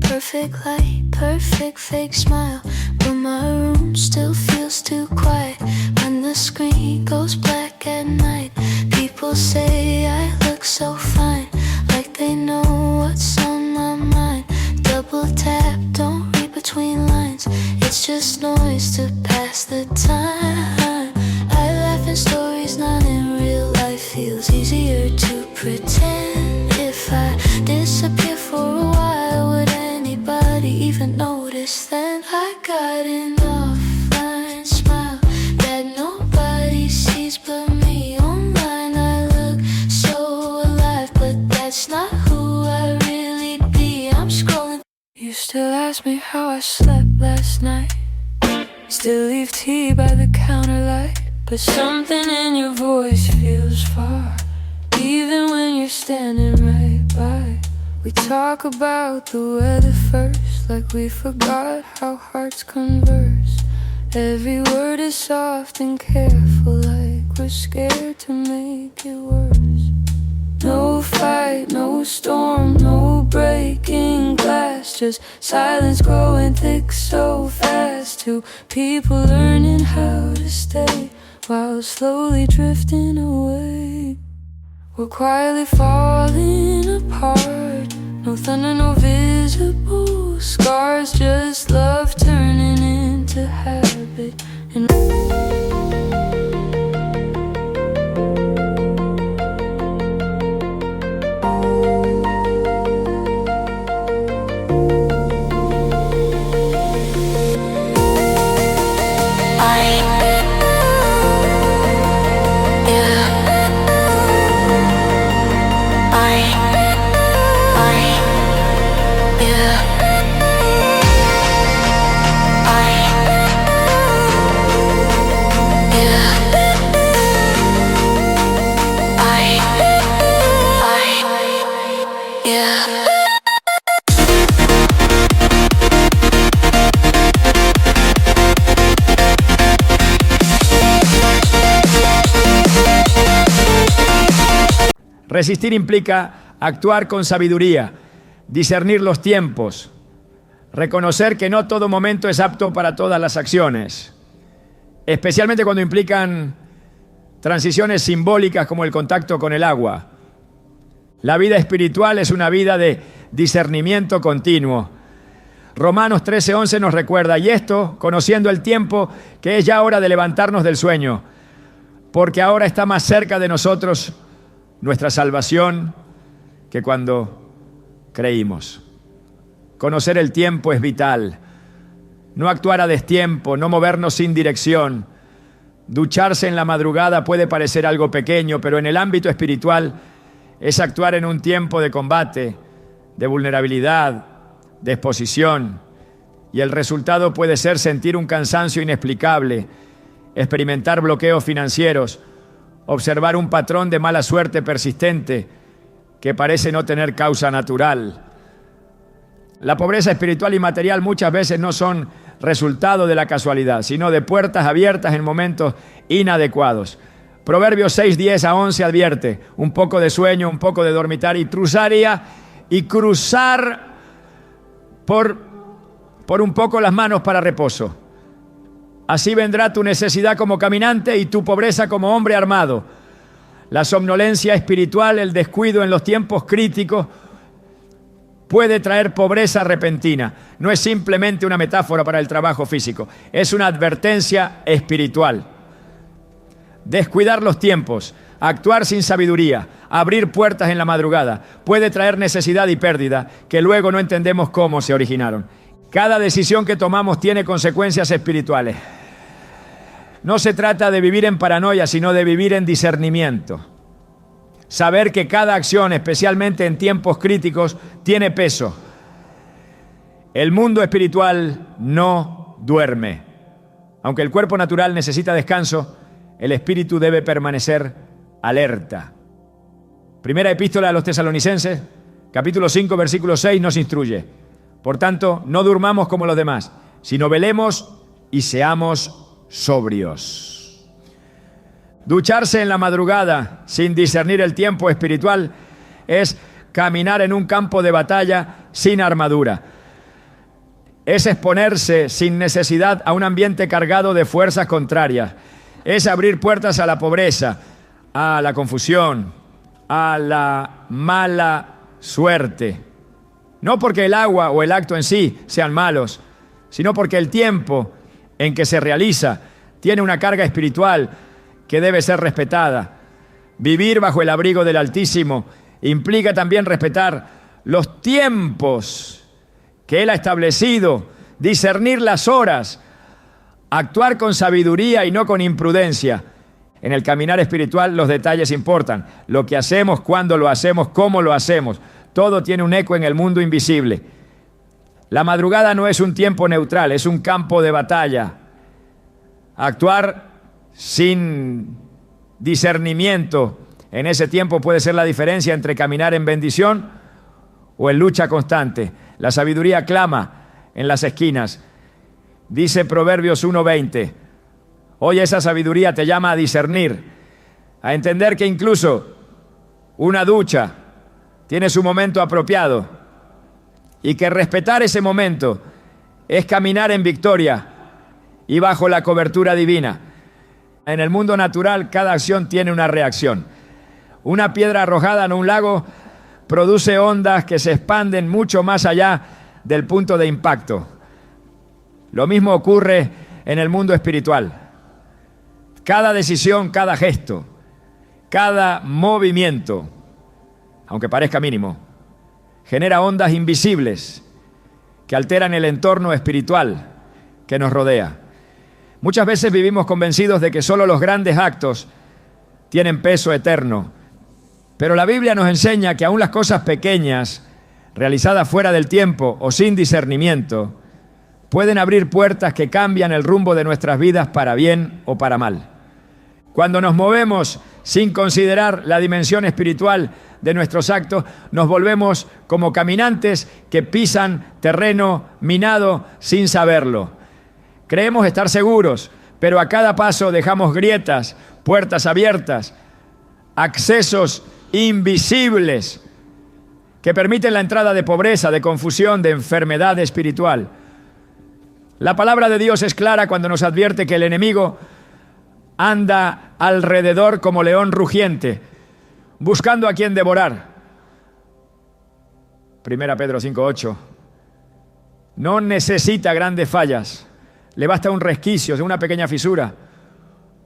Perfect light, perfect fake smile, but my room still feels too quiet when the screen goes black at night. People say I look so fine, like they know what's on my mind. Double tap, don't read between lines. It's just noise to pass the time. I laugh in stories, not in real life. Feels easier to pretend. If I disappear for a while, would anybody even notice then? I got an offline smile that nobody sees but me. Online I look so alive, but that's not who I really be. I'm scrolling. You still ask me how I slept last night. Still leave tea by the counter light, but something in your voice feels far, even when you're standing right by. We talk about the weather first, like we forgot how hearts converse. Every word is soft and careful, like we're scared to make it worse. No fight, no storm, no breaking glass, just silence growing thick so fast. Two people learning how to stay while slowly drifting away. We're quietly falling apart. No thunder, no visible scars, just love turning into habit. And Resistir implica actuar con sabiduría, discernir los tiempos, reconocer que no todo momento es apto para todas las acciones, especialmente cuando implican transiciones simbólicas como el contacto con el agua. La vida espiritual es una vida de discernimiento continuo. Romanos 13:11 nos recuerda, y esto conociendo el tiempo, que es ya hora de levantarnos del sueño, porque ahora está más cerca de nosotros nuestra salvación que cuando creímos. Conocer el tiempo es vital. No actuar a destiempo, no movernos sin dirección. Ducharse en la madrugada puede parecer algo pequeño, pero en el ámbito espiritual es actuar en un tiempo de combate, de vulnerabilidad, de exposición, y el resultado puede ser sentir un cansancio inexplicable, experimentar bloqueos financieros, observar un patrón de mala suerte persistente que parece no tener causa natural. La pobreza espiritual y material muchas veces no son resultado de la casualidad, sino de puertas abiertas en momentos inadecuados. Proverbios 6:10-11 advierte, un poco de sueño, un poco de dormitar y cruzar por un poco las manos para reposo. Así vendrá tu necesidad como caminante y tu pobreza como hombre armado. La somnolencia espiritual, el descuido en los tiempos críticos, puede traer pobreza repentina. No es simplemente una metáfora para el trabajo físico, es una advertencia espiritual. Descuidar los tiempos, actuar sin sabiduría, abrir puertas en la madrugada, puede traer necesidad y pérdida que luego no entendemos cómo se originaron. Cada decisión que tomamos tiene consecuencias espirituales. No se trata de vivir en paranoia, sino de vivir en discernimiento. Saber que cada acción, especialmente en tiempos críticos, tiene peso. El mundo espiritual no duerme. Aunque el cuerpo natural necesita descanso, el espíritu debe permanecer alerta. Primera epístola a los Tesalonicenses, capítulo 5, versículo 6 nos instruye. Por tanto, no durmamos como los demás, sino velemos y seamos sobrios. Ducharse en la madrugada sin discernir el tiempo espiritual es caminar en un campo de batalla sin armadura. Es exponerse sin necesidad a un ambiente cargado de fuerzas contrarias. Es abrir puertas a la pobreza, a la confusión, a la mala suerte. No porque el agua o el acto en sí sean malos, sino porque el tiempo en que se realiza tiene una carga espiritual que debe ser respetada. Vivir bajo el abrigo del Altísimo implica también respetar los tiempos que Él ha establecido, discernir las horas, actuar con sabiduría y no con imprudencia. En el caminar espiritual los detalles importan. Lo que hacemos, cuándo lo hacemos, cómo lo hacemos. Todo tiene un eco en el mundo invisible. La madrugada no es un tiempo neutral, es un campo de batalla. Actuar sin discernimiento en ese tiempo puede ser la diferencia entre caminar en bendición o en lucha constante. La sabiduría clama en las esquinas. Dice Proverbios 1:20. Hoy esa sabiduría te llama a discernir, a entender que incluso una ducha tiene su momento apropiado y que respetar ese momento es caminar en victoria y bajo la cobertura divina. En el mundo natural cada acción tiene una reacción. Una piedra arrojada en un lago produce ondas que se expanden mucho más allá del punto de impacto. Lo mismo ocurre en el mundo espiritual. Cada decisión, cada gesto, cada movimiento, aunque parezca mínimo, genera ondas invisibles que alteran el entorno espiritual que nos rodea. Muchas veces vivimos convencidos de que solo los grandes actos tienen peso eterno, pero la Biblia nos enseña que aún las cosas pequeñas, realizadas fuera del tiempo o sin discernimiento, pueden abrir puertas que cambian el rumbo de nuestras vidas para bien o para mal. Cuando nos movemos sin considerar la dimensión espiritual de nuestros actos, nos volvemos como caminantes que pisan terreno minado sin saberlo. Creemos estar seguros, pero a cada paso dejamos grietas, puertas abiertas, accesos invisibles que permiten la entrada de pobreza, de confusión, de enfermedad espiritual. La palabra de Dios es clara cuando nos advierte que el enemigo anda alrededor como león rugiente, buscando a quien devorar. 1 Pedro 5:8. No necesita grandes fallas. Le basta un resquicio, una pequeña fisura,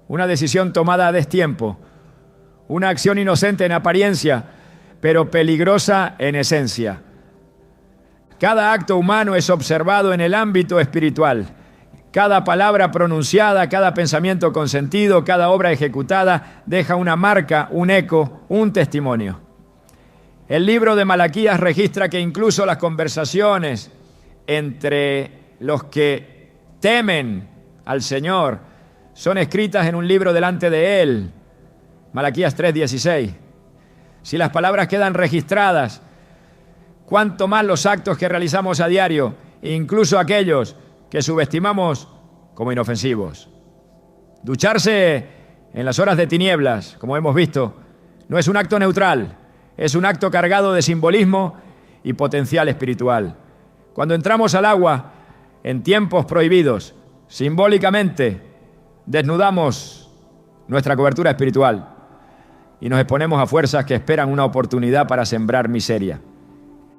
una decisión tomada a destiempo, una acción inocente en apariencia, pero peligrosa en esencia. Cada acto humano es observado en el ámbito espiritual. Cada palabra pronunciada, cada pensamiento consentido, cada obra ejecutada deja una marca, un eco, un testimonio. El libro de Malaquías registra que incluso las conversaciones entre los que temen al Señor son escritas en un libro delante de Él. Malaquías 3:16. Si las palabras quedan registradas, cuánto más los actos que realizamos a diario, incluso aquellos que subestimamos como inofensivos. Ducharse en las horas de tinieblas, como hemos visto, no es un acto neutral, es un acto cargado de simbolismo y potencial espiritual. Cuando entramos al agua en tiempos prohibidos, simbólicamente desnudamos nuestra cobertura espiritual y nos exponemos a fuerzas que esperan una oportunidad para sembrar miseria.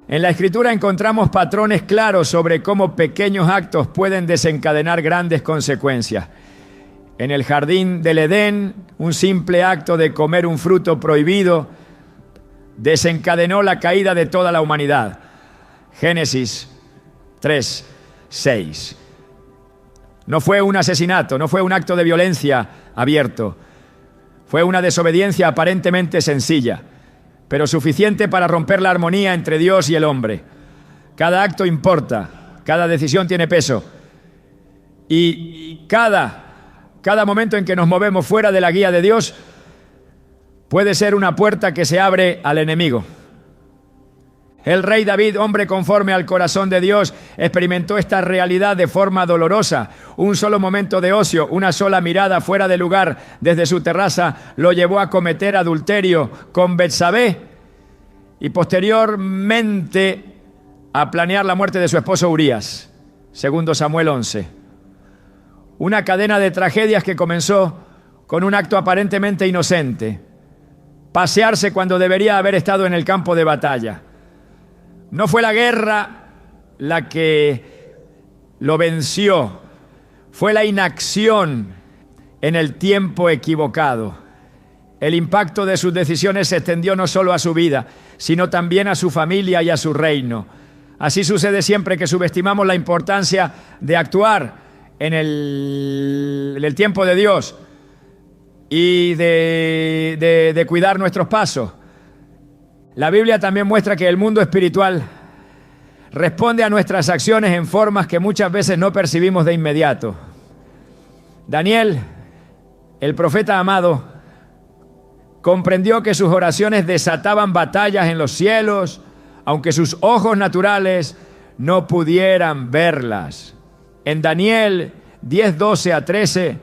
En la Escritura encontramos patrones claros sobre cómo pequeños actos pueden desencadenar grandes consecuencias. En el jardín del Edén, un simple acto de comer un fruto prohibido desencadenó la caída de toda la humanidad. Génesis 3:6. No fue un asesinato, no fue un acto de violencia abierto. Fue una desobediencia aparentemente sencilla, pero suficiente para romper la armonía entre Dios y el hombre. Cada acto importa, cada decisión tiene peso. Y cada momento en que nos movemos fuera de la guía de Dios puede ser una puerta que se abre al enemigo. El rey David, hombre conforme al corazón de Dios, experimentó esta realidad de forma dolorosa. Un solo momento de ocio, una sola mirada fuera de lugar desde su terraza lo llevó a cometer adulterio con Betsabé y posteriormente a planear la muerte de su esposo Urías, segundo Samuel 11. Una cadena de tragedias que comenzó con un acto aparentemente inocente: pasearse cuando debería haber estado en el campo de batalla. No fue la guerra la que lo venció, fue la inacción en el tiempo equivocado. El impacto de sus decisiones se extendió no solo a su vida, sino también a su familia y a su reino. Así sucede siempre que subestimamos la importancia de actuar en el tiempo de Dios y de cuidar nuestros pasos. La Biblia también muestra que el mundo espiritual responde a nuestras acciones en formas que muchas veces no percibimos de inmediato. Daniel, el profeta amado, comprendió que sus oraciones desataban batallas en los cielos, aunque sus ojos naturales no pudieran verlas. En Daniel 10:12-13,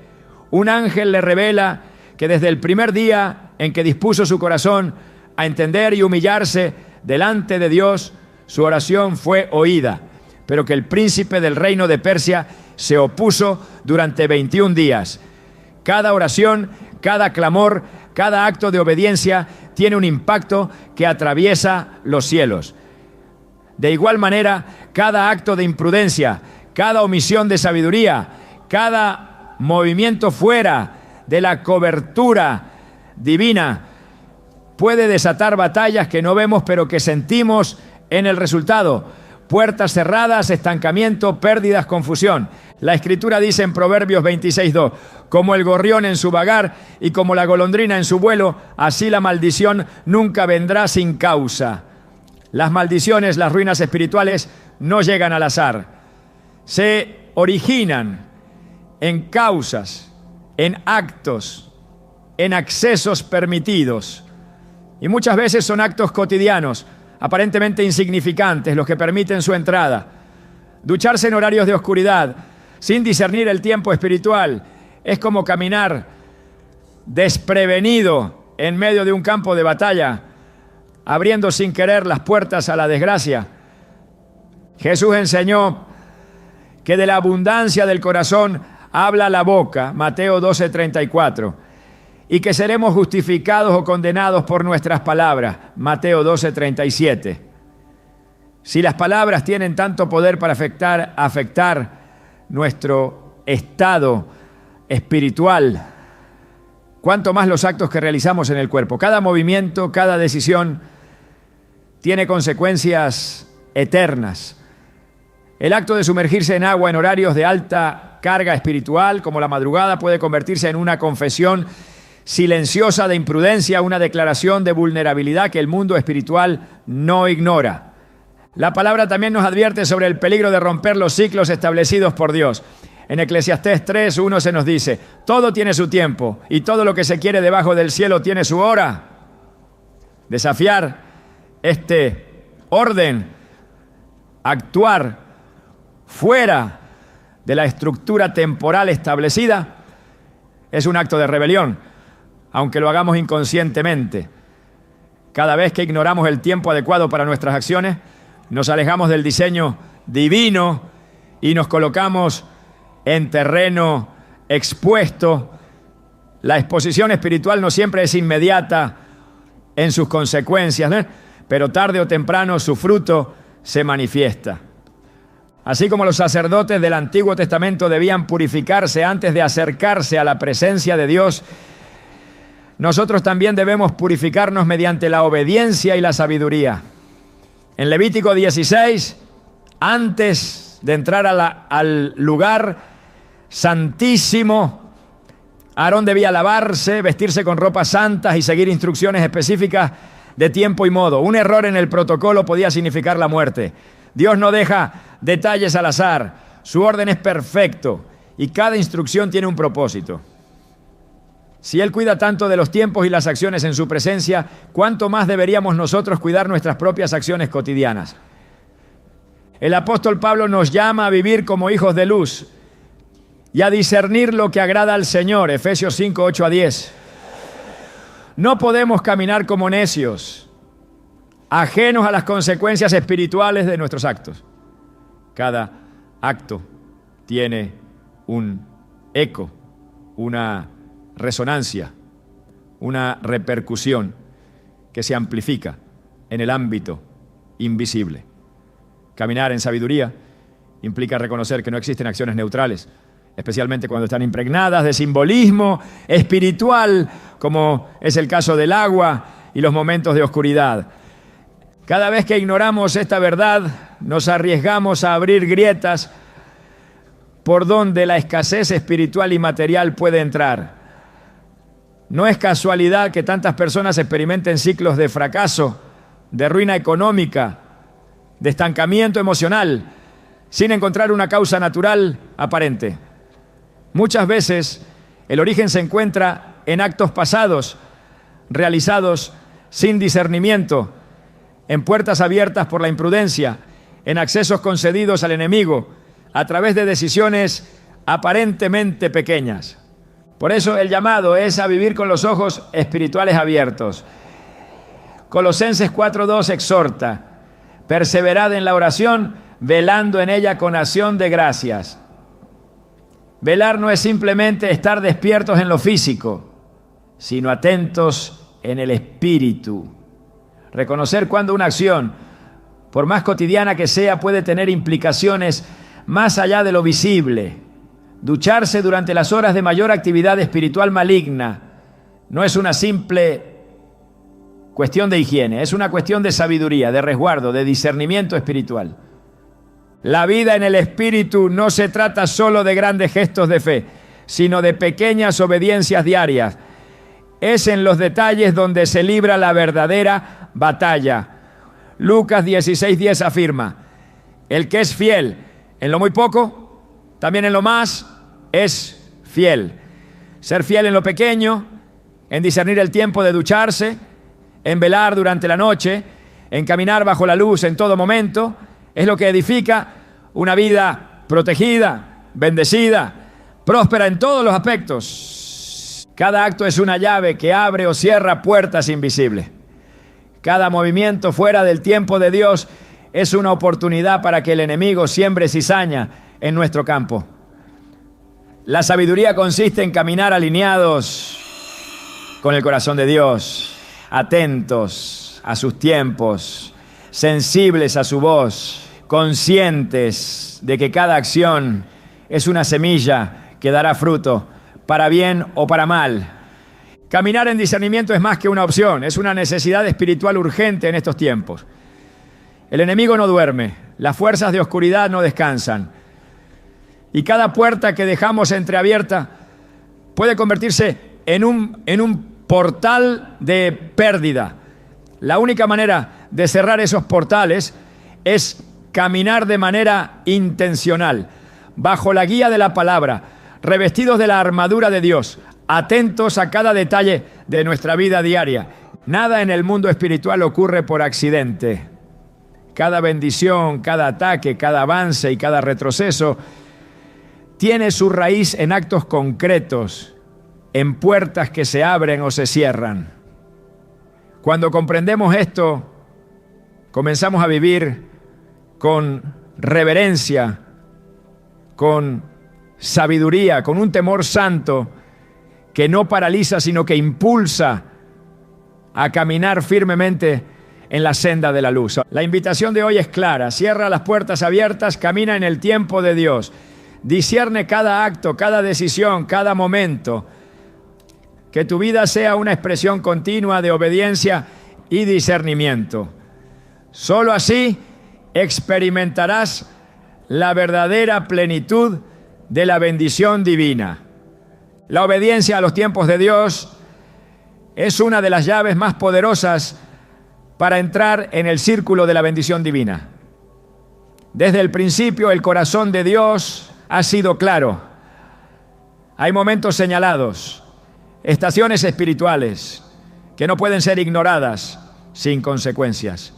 un ángel le revela que desde el primer día en que dispuso su corazón a entender y humillarse delante de Dios, su oración fue oída, pero que el príncipe del reino de Persia se opuso durante 21 días. Cada oración, cada clamor, cada acto de obediencia tiene un impacto que atraviesa los cielos. De igual manera, cada acto de imprudencia, cada omisión de sabiduría, cada movimiento fuera de la cobertura divina puede desatar batallas que no vemos pero que sentimos en el resultado. Puertas cerradas, estancamiento, pérdidas, confusión. La Escritura dice en Proverbios 26:2, como el gorrión en su vagar y como la golondrina en su vuelo, así la maldición nunca vendrá sin causa. Las maldiciones, las ruinas espirituales no llegan al azar. Se originan en causas, en actos, en accesos permitidos. Y muchas veces son actos cotidianos, aparentemente insignificantes, los que permiten su entrada. Ducharse en horarios de oscuridad, sin discernir el tiempo espiritual, es como caminar desprevenido en medio de un campo de batalla, abriendo sin querer las puertas a la desgracia. Jesús enseñó que de la abundancia del corazón habla la boca, Mateo 12:34. Y que seremos justificados o condenados por nuestras palabras, Mateo 12:37. Si las palabras tienen tanto poder para afectar nuestro estado espiritual, cuánto más los actos que realizamos en el cuerpo. Cada movimiento, cada decisión tiene consecuencias eternas. El acto de sumergirse en agua en horarios de alta carga espiritual, como la madrugada, puede convertirse en una confesión silenciosa de imprudencia, una declaración de vulnerabilidad que el mundo espiritual no ignora. La palabra también nos advierte sobre el peligro de romper los ciclos establecidos por Dios. En Eclesiastés 3:1 se nos dice: todo tiene su tiempo y todo lo que se quiere debajo del cielo tiene su hora. Desafiar este orden, actuar fuera de la estructura temporal establecida, es un acto de rebelión, aunque lo hagamos inconscientemente. Cada vez que ignoramos el tiempo adecuado para nuestras acciones, nos alejamos del diseño divino y nos colocamos en terreno expuesto. La exposición espiritual no siempre es inmediata en sus consecuencias, ¿no? Pero tarde o temprano su fruto se manifiesta. Así como los sacerdotes del Antiguo Testamento debían purificarse antes de acercarse a la presencia de Dios, nosotros también debemos purificarnos mediante la obediencia y la sabiduría. En Levítico 16, antes de entrar al lugar santísimo, Aarón debía lavarse, vestirse con ropas santas y seguir instrucciones específicas de tiempo y modo. Un error en el protocolo podía significar la muerte. Dios no deja detalles al azar. Su orden es perfecto y cada instrucción tiene un propósito. Si Él cuida tanto de los tiempos y las acciones en su presencia, ¿cuánto más deberíamos nosotros cuidar nuestras propias acciones cotidianas? El apóstol Pablo nos llama a vivir como hijos de luz y a discernir lo que agrada al Señor. Efesios 5, 8 a 10. No podemos caminar como necios, ajenos a las consecuencias espirituales de nuestros actos. Cada acto tiene un eco, una resonancia, una repercusión que se amplifica en el ámbito invisible. Caminar en sabiduría implica reconocer que no existen acciones neutrales, especialmente cuando están impregnadas de simbolismo espiritual, como es el caso del agua y los momentos de oscuridad. Cada vez que ignoramos esta verdad, nos arriesgamos a abrir grietas por donde la escasez espiritual y material puede entrar. No es casualidad que tantas personas experimenten ciclos de fracaso, de ruina económica, de estancamiento emocional, sin encontrar una causa natural aparente. Muchas veces el origen se encuentra en actos pasados, realizados sin discernimiento, en puertas abiertas por la imprudencia, en accesos concedidos al enemigo, a través de decisiones aparentemente pequeñas. Por eso el llamado es a vivir con los ojos espirituales abiertos. Colosenses 4:2 exhorta: perseverad en la oración, velando en ella con acción de gracias. Velar no es simplemente estar despiertos en lo físico, sino atentos en el espíritu. Reconocer cuando una acción, por más cotidiana que sea, puede tener implicaciones más allá de lo visible. Ducharse durante las horas de mayor actividad espiritual maligna no es una simple cuestión de higiene, es una cuestión de sabiduría, de resguardo, de discernimiento espiritual. La vida en el espíritu no se trata solo de grandes gestos de fe, sino de pequeñas obediencias diarias. Es en los detalles donde se libra la verdadera batalla. Lucas 16:10 afirma: el que es fiel en lo muy poco, también en lo más es fiel. Ser fiel en lo pequeño, en discernir el tiempo de ducharse, en velar durante la noche, en caminar bajo la luz en todo momento, es lo que edifica una vida protegida, bendecida, próspera en todos los aspectos. Cada acto es una llave que abre o cierra puertas invisibles. Cada movimiento fuera del tiempo de Dios es una oportunidad para que el enemigo siembre cizaña en nuestro campo. La sabiduría consiste en caminar alineados con el corazón de Dios, atentos a sus tiempos, sensibles a su voz, conscientes de que cada acción es una semilla que dará fruto, para bien o para mal. Caminar en discernimiento es más que una opción, es una necesidad espiritual urgente en estos tiempos. El enemigo no duerme, las fuerzas de oscuridad no descansan, y cada puerta que dejamos entreabierta puede convertirse en un portal de pérdida. La única manera de cerrar esos portales es caminar de manera intencional, bajo la guía de la palabra, revestidos de la armadura de Dios, atentos a cada detalle de nuestra vida diaria. Nada en el mundo espiritual ocurre por accidente. Cada bendición, cada ataque, cada avance y cada retroceso tiene su raíz en actos concretos, en puertas que se abren o se cierran. Cuando comprendemos esto, comenzamos a vivir con reverencia, con sabiduría, con un temor santo que no paraliza, sino que impulsa a caminar firmemente en la senda de la luz. La invitación de hoy es clara: cierra las puertas abiertas, camina en el tiempo de Dios, discierne cada acto, cada decisión, cada momento. Que tu vida sea una expresión continua de obediencia y discernimiento. Solo así experimentarás la verdadera plenitud de la bendición divina. La obediencia a los tiempos de Dios es una de las llaves más poderosas para entrar en el círculo de la bendición divina. Desde el principio, el corazón de Dios ha sido claro. Hay momentos señalados, estaciones espirituales que no pueden ser ignoradas sin consecuencias.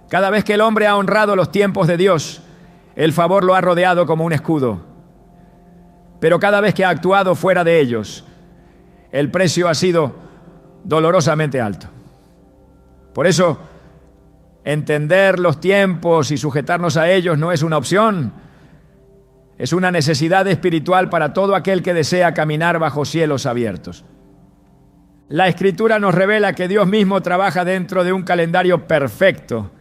Cada vez que el hombre ha honrado los tiempos de Dios, el favor lo ha rodeado como un escudo. Pero cada vez que ha actuado fuera de ellos, el precio ha sido dolorosamente alto. Por eso, entender los tiempos y sujetarnos a ellos no es una opción, es una necesidad espiritual para todo aquel que desea caminar bajo cielos abiertos. La Escritura nos revela que Dios mismo trabaja dentro de un calendario perfecto.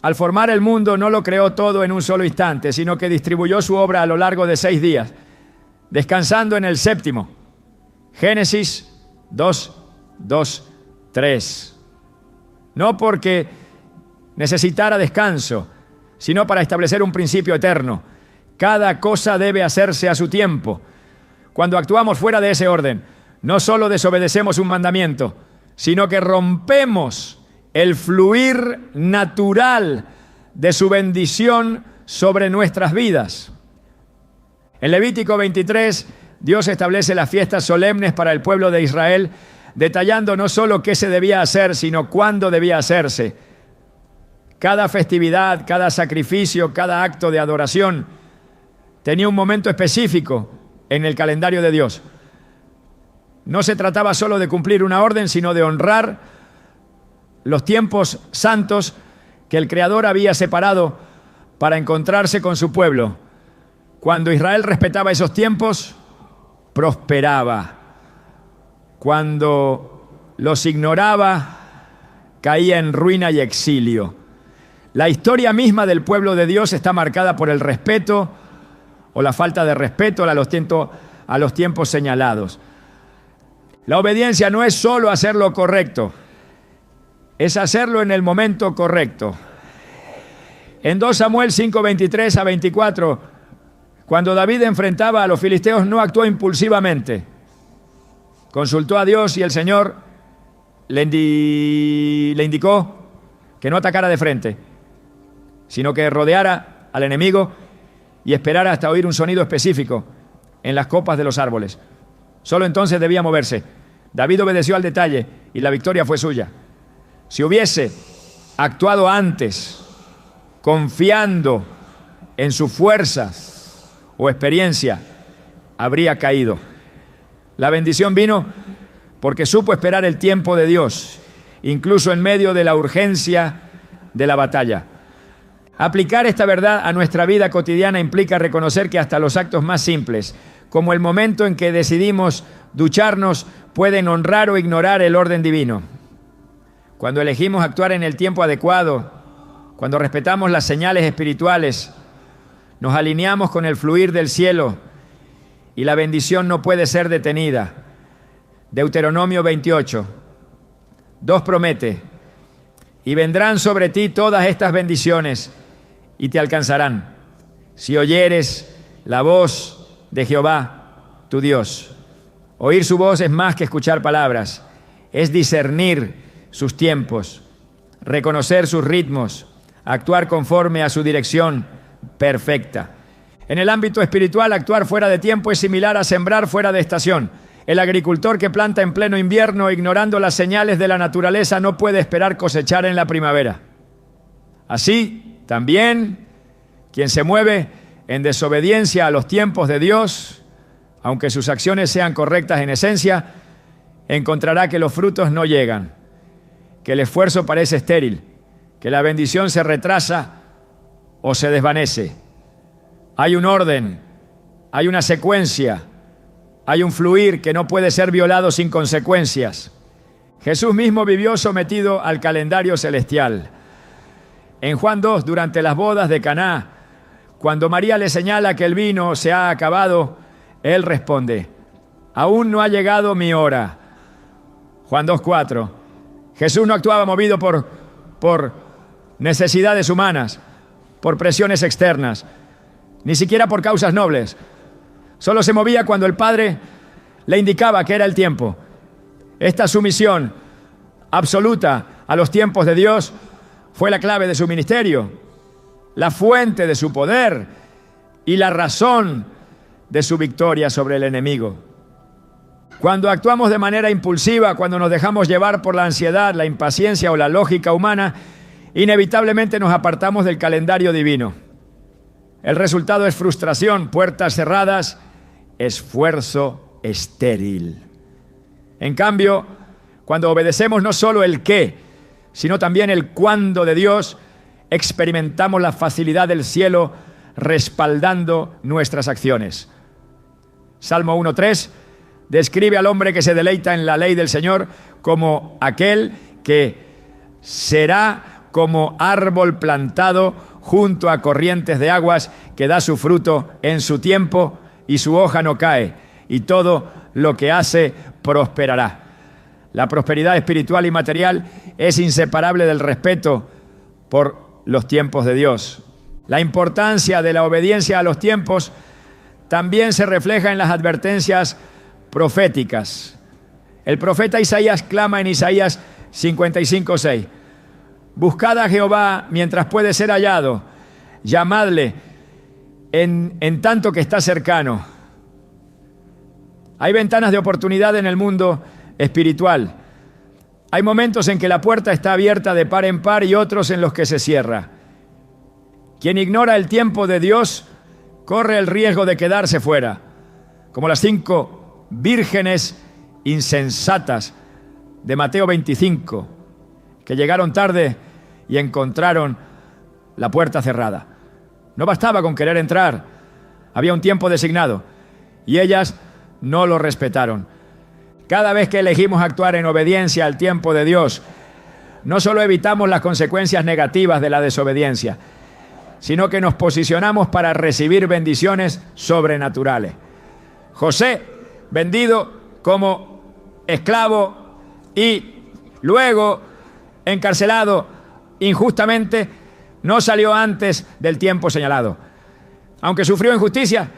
Al formar el mundo no lo creó todo en un solo instante, sino que distribuyó su obra a lo largo de 6 días, descansando en el séptimo. Génesis 2:3. No porque necesitara descanso, sino para establecer un principio eterno. Cada cosa debe hacerse a su tiempo. Cuando actuamos fuera de ese orden, no solo desobedecemos un mandamiento, sino que rompemos el fluir natural de su bendición sobre nuestras vidas. En Levítico 23, Dios establece las fiestas solemnes para el pueblo de Israel, detallando no solo qué se debía hacer, sino cuándo debía hacerse. Cada festividad, cada sacrificio, cada acto de adoración tenía un momento específico en el calendario de Dios. No se trataba solo de cumplir una orden, sino de honrar los tiempos santos que el Creador había separado para encontrarse con su pueblo. Cuando Israel respetaba esos tiempos, prosperaba. Cuando los ignoraba, caía en ruina y exilio. La historia misma del pueblo de Dios está marcada por el respeto o la falta de respeto a los tiempos señalados. La obediencia no es solo hacer lo correcto, es hacerlo en el momento correcto. En 2 Samuel 5:23-24, cuando David enfrentaba a los filisteos, no actuó impulsivamente. Consultó a Dios y el Señor le indicó que no atacara de frente, sino que rodeara al enemigo y esperara hasta oír un sonido específico en las copas de los árboles. Solo entonces debía moverse. David obedeció al detalle y la victoria fue suya. Si hubiese actuado antes, confiando en su fuerza o experiencia, habría caído. La bendición vino porque supo esperar el tiempo de Dios, incluso en medio de la urgencia de la batalla. Aplicar esta verdad a nuestra vida cotidiana implica reconocer que hasta los actos más simples, como el momento en que decidimos ducharnos, pueden honrar o ignorar el orden divino. cuando elegimos actuar en el tiempo adecuado, cuando respetamos las señales espirituales, nos alineamos con el fluir del cielo y la bendición no puede ser detenida. Deuteronomio 28, 2 promete: y vendrán sobre ti todas estas bendiciones y te alcanzarán, si oyeres la voz de Jehová, tu Dios. Oír su voz es más que escuchar palabras, es discernir sus tiempos, reconocer sus ritmos, actuar conforme a su dirección perfecta. En el ámbito espiritual, actuar fuera de tiempo es similar a sembrar fuera de estación. El agricultor que planta en pleno invierno, ignorando las señales de la naturaleza, no puede esperar cosechar en la primavera. Así, también, quien se mueve en desobediencia a los tiempos de Dios, aunque sus acciones sean correctas en esencia, encontrará que los frutos no llegan, que el esfuerzo parece estéril, que la bendición se retrasa o se desvanece. Hay un orden, hay una secuencia, hay un fluir que no puede ser violado sin consecuencias. Jesús mismo vivió sometido al calendario celestial. En Juan 2, durante las bodas de Caná, cuando María le señala que el vino se ha acabado, él responde: aún no ha llegado mi hora. Juan 2:4. Jesús no actuaba movido por necesidades humanas, por presiones externas, ni siquiera por causas nobles. Solo se movía cuando el Padre le indicaba que era el tiempo. Esta sumisión absoluta a los tiempos de Dios fue la clave de su ministerio, la fuente de su poder y la razón de su victoria sobre el enemigo. Cuando actuamos de manera impulsiva, cuando nos dejamos llevar por la ansiedad, la impaciencia o la lógica humana, inevitablemente nos apartamos del calendario divino. El resultado es frustración, puertas cerradas, esfuerzo estéril. En cambio, cuando obedecemos no solo el qué, sino también el cuándo de Dios, experimentamos la facilidad del cielo respaldando nuestras acciones. Salmo 1:3 describe al hombre que se deleita en la ley del Señor como aquel que será como árbol plantado junto a corrientes de aguas, que da su fruto en su tiempo y su hoja no cae, y todo lo que hace prosperará. La prosperidad espiritual y material es inseparable del respeto por los tiempos de Dios. La importancia de la obediencia a los tiempos también se refleja en las advertencias proféticas. El profeta Isaías clama en Isaías 55:6: buscad a Jehová mientras puede ser hallado, llamadle en tanto que está cercano. Hay ventanas de oportunidad en el mundo espiritual. Hay momentos en que la puerta está abierta de par en par y otros en los que se cierra. Quien ignora el tiempo de Dios corre el riesgo de quedarse fuera, como las 5 vírgenes insensatas de Mateo 25, que llegaron tarde y encontraron la puerta cerrada. No bastaba con querer entrar, había un tiempo designado y ellas no lo respetaron. Cada vez que elegimos actuar en obediencia al tiempo de Dios, no solo evitamos las consecuencias negativas de la desobediencia, sino que nos posicionamos para recibir bendiciones sobrenaturales. José, vendido como esclavo y luego encarcelado injustamente, no salió antes del tiempo señalado. Aunque sufrió injusticia,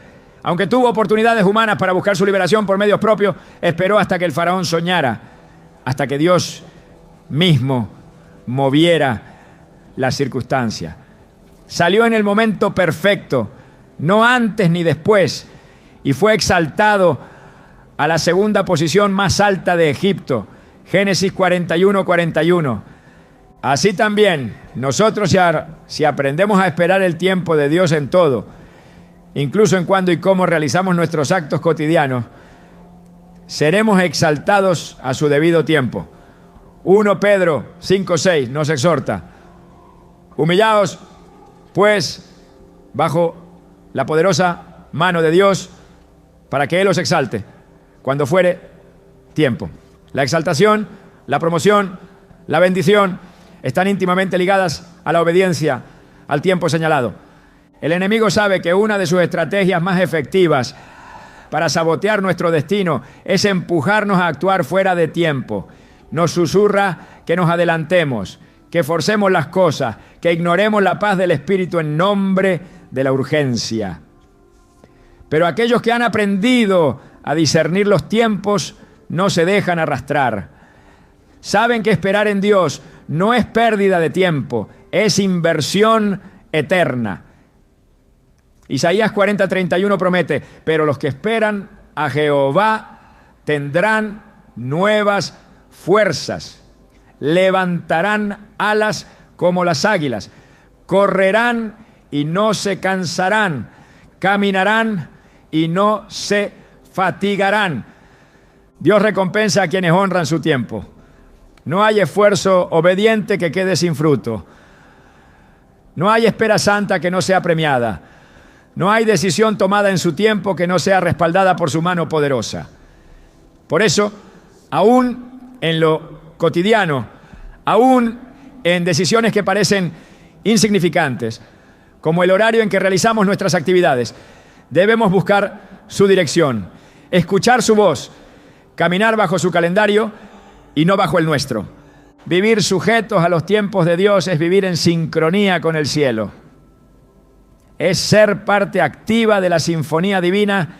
aunque tuvo oportunidades humanas para buscar su liberación por medios propios, esperó hasta que el faraón soñara, hasta que Dios mismo moviera las circunstancias. Salió en el momento perfecto, no antes ni después, y fue exaltado a la segunda posición más alta de Egipto. Génesis 41:41. Así también, nosotros si aprendemos a esperar el tiempo de Dios en todo, incluso en cuándo y cómo realizamos nuestros actos cotidianos, seremos exaltados a su debido tiempo. 1 Pedro 5:6 nos exhorta: humillaos, pues, bajo la poderosa mano de Dios, para que Él os exalte cuando fuere tiempo. La exaltación, la promoción, la bendición están íntimamente ligadas a la obediencia al tiempo señalado. El enemigo sabe que una de sus estrategias más efectivas para sabotear nuestro destino es empujarnos a actuar fuera de tiempo. Nos susurra que nos adelantemos, que forcemos las cosas, que ignoremos la paz del Espíritu en nombre de la urgencia. Pero aquellos que han aprendido a discernir los tiempos no se dejan arrastrar. Saben que esperar en Dios no es pérdida de tiempo, es inversión eterna. Isaías 40:31 promete: pero los que esperan a Jehová tendrán nuevas fuerzas, levantarán alas como las águilas, correrán y no se cansarán, caminarán y no se fatigarán. Dios recompensa a quienes honran su tiempo. No hay esfuerzo obediente que quede sin fruto. No hay espera santa que no sea premiada. No hay decisión tomada en su tiempo que no sea respaldada por su mano poderosa. Por eso, aún en lo cotidiano, aún en decisiones que parecen insignificantes, como el horario en que realizamos nuestras actividades, debemos buscar su dirección, escuchar su voz, caminar bajo su calendario y no bajo el nuestro. Vivir sujetos a los tiempos de Dios es vivir en sincronía con el cielo. Es ser parte activa de la sinfonía divina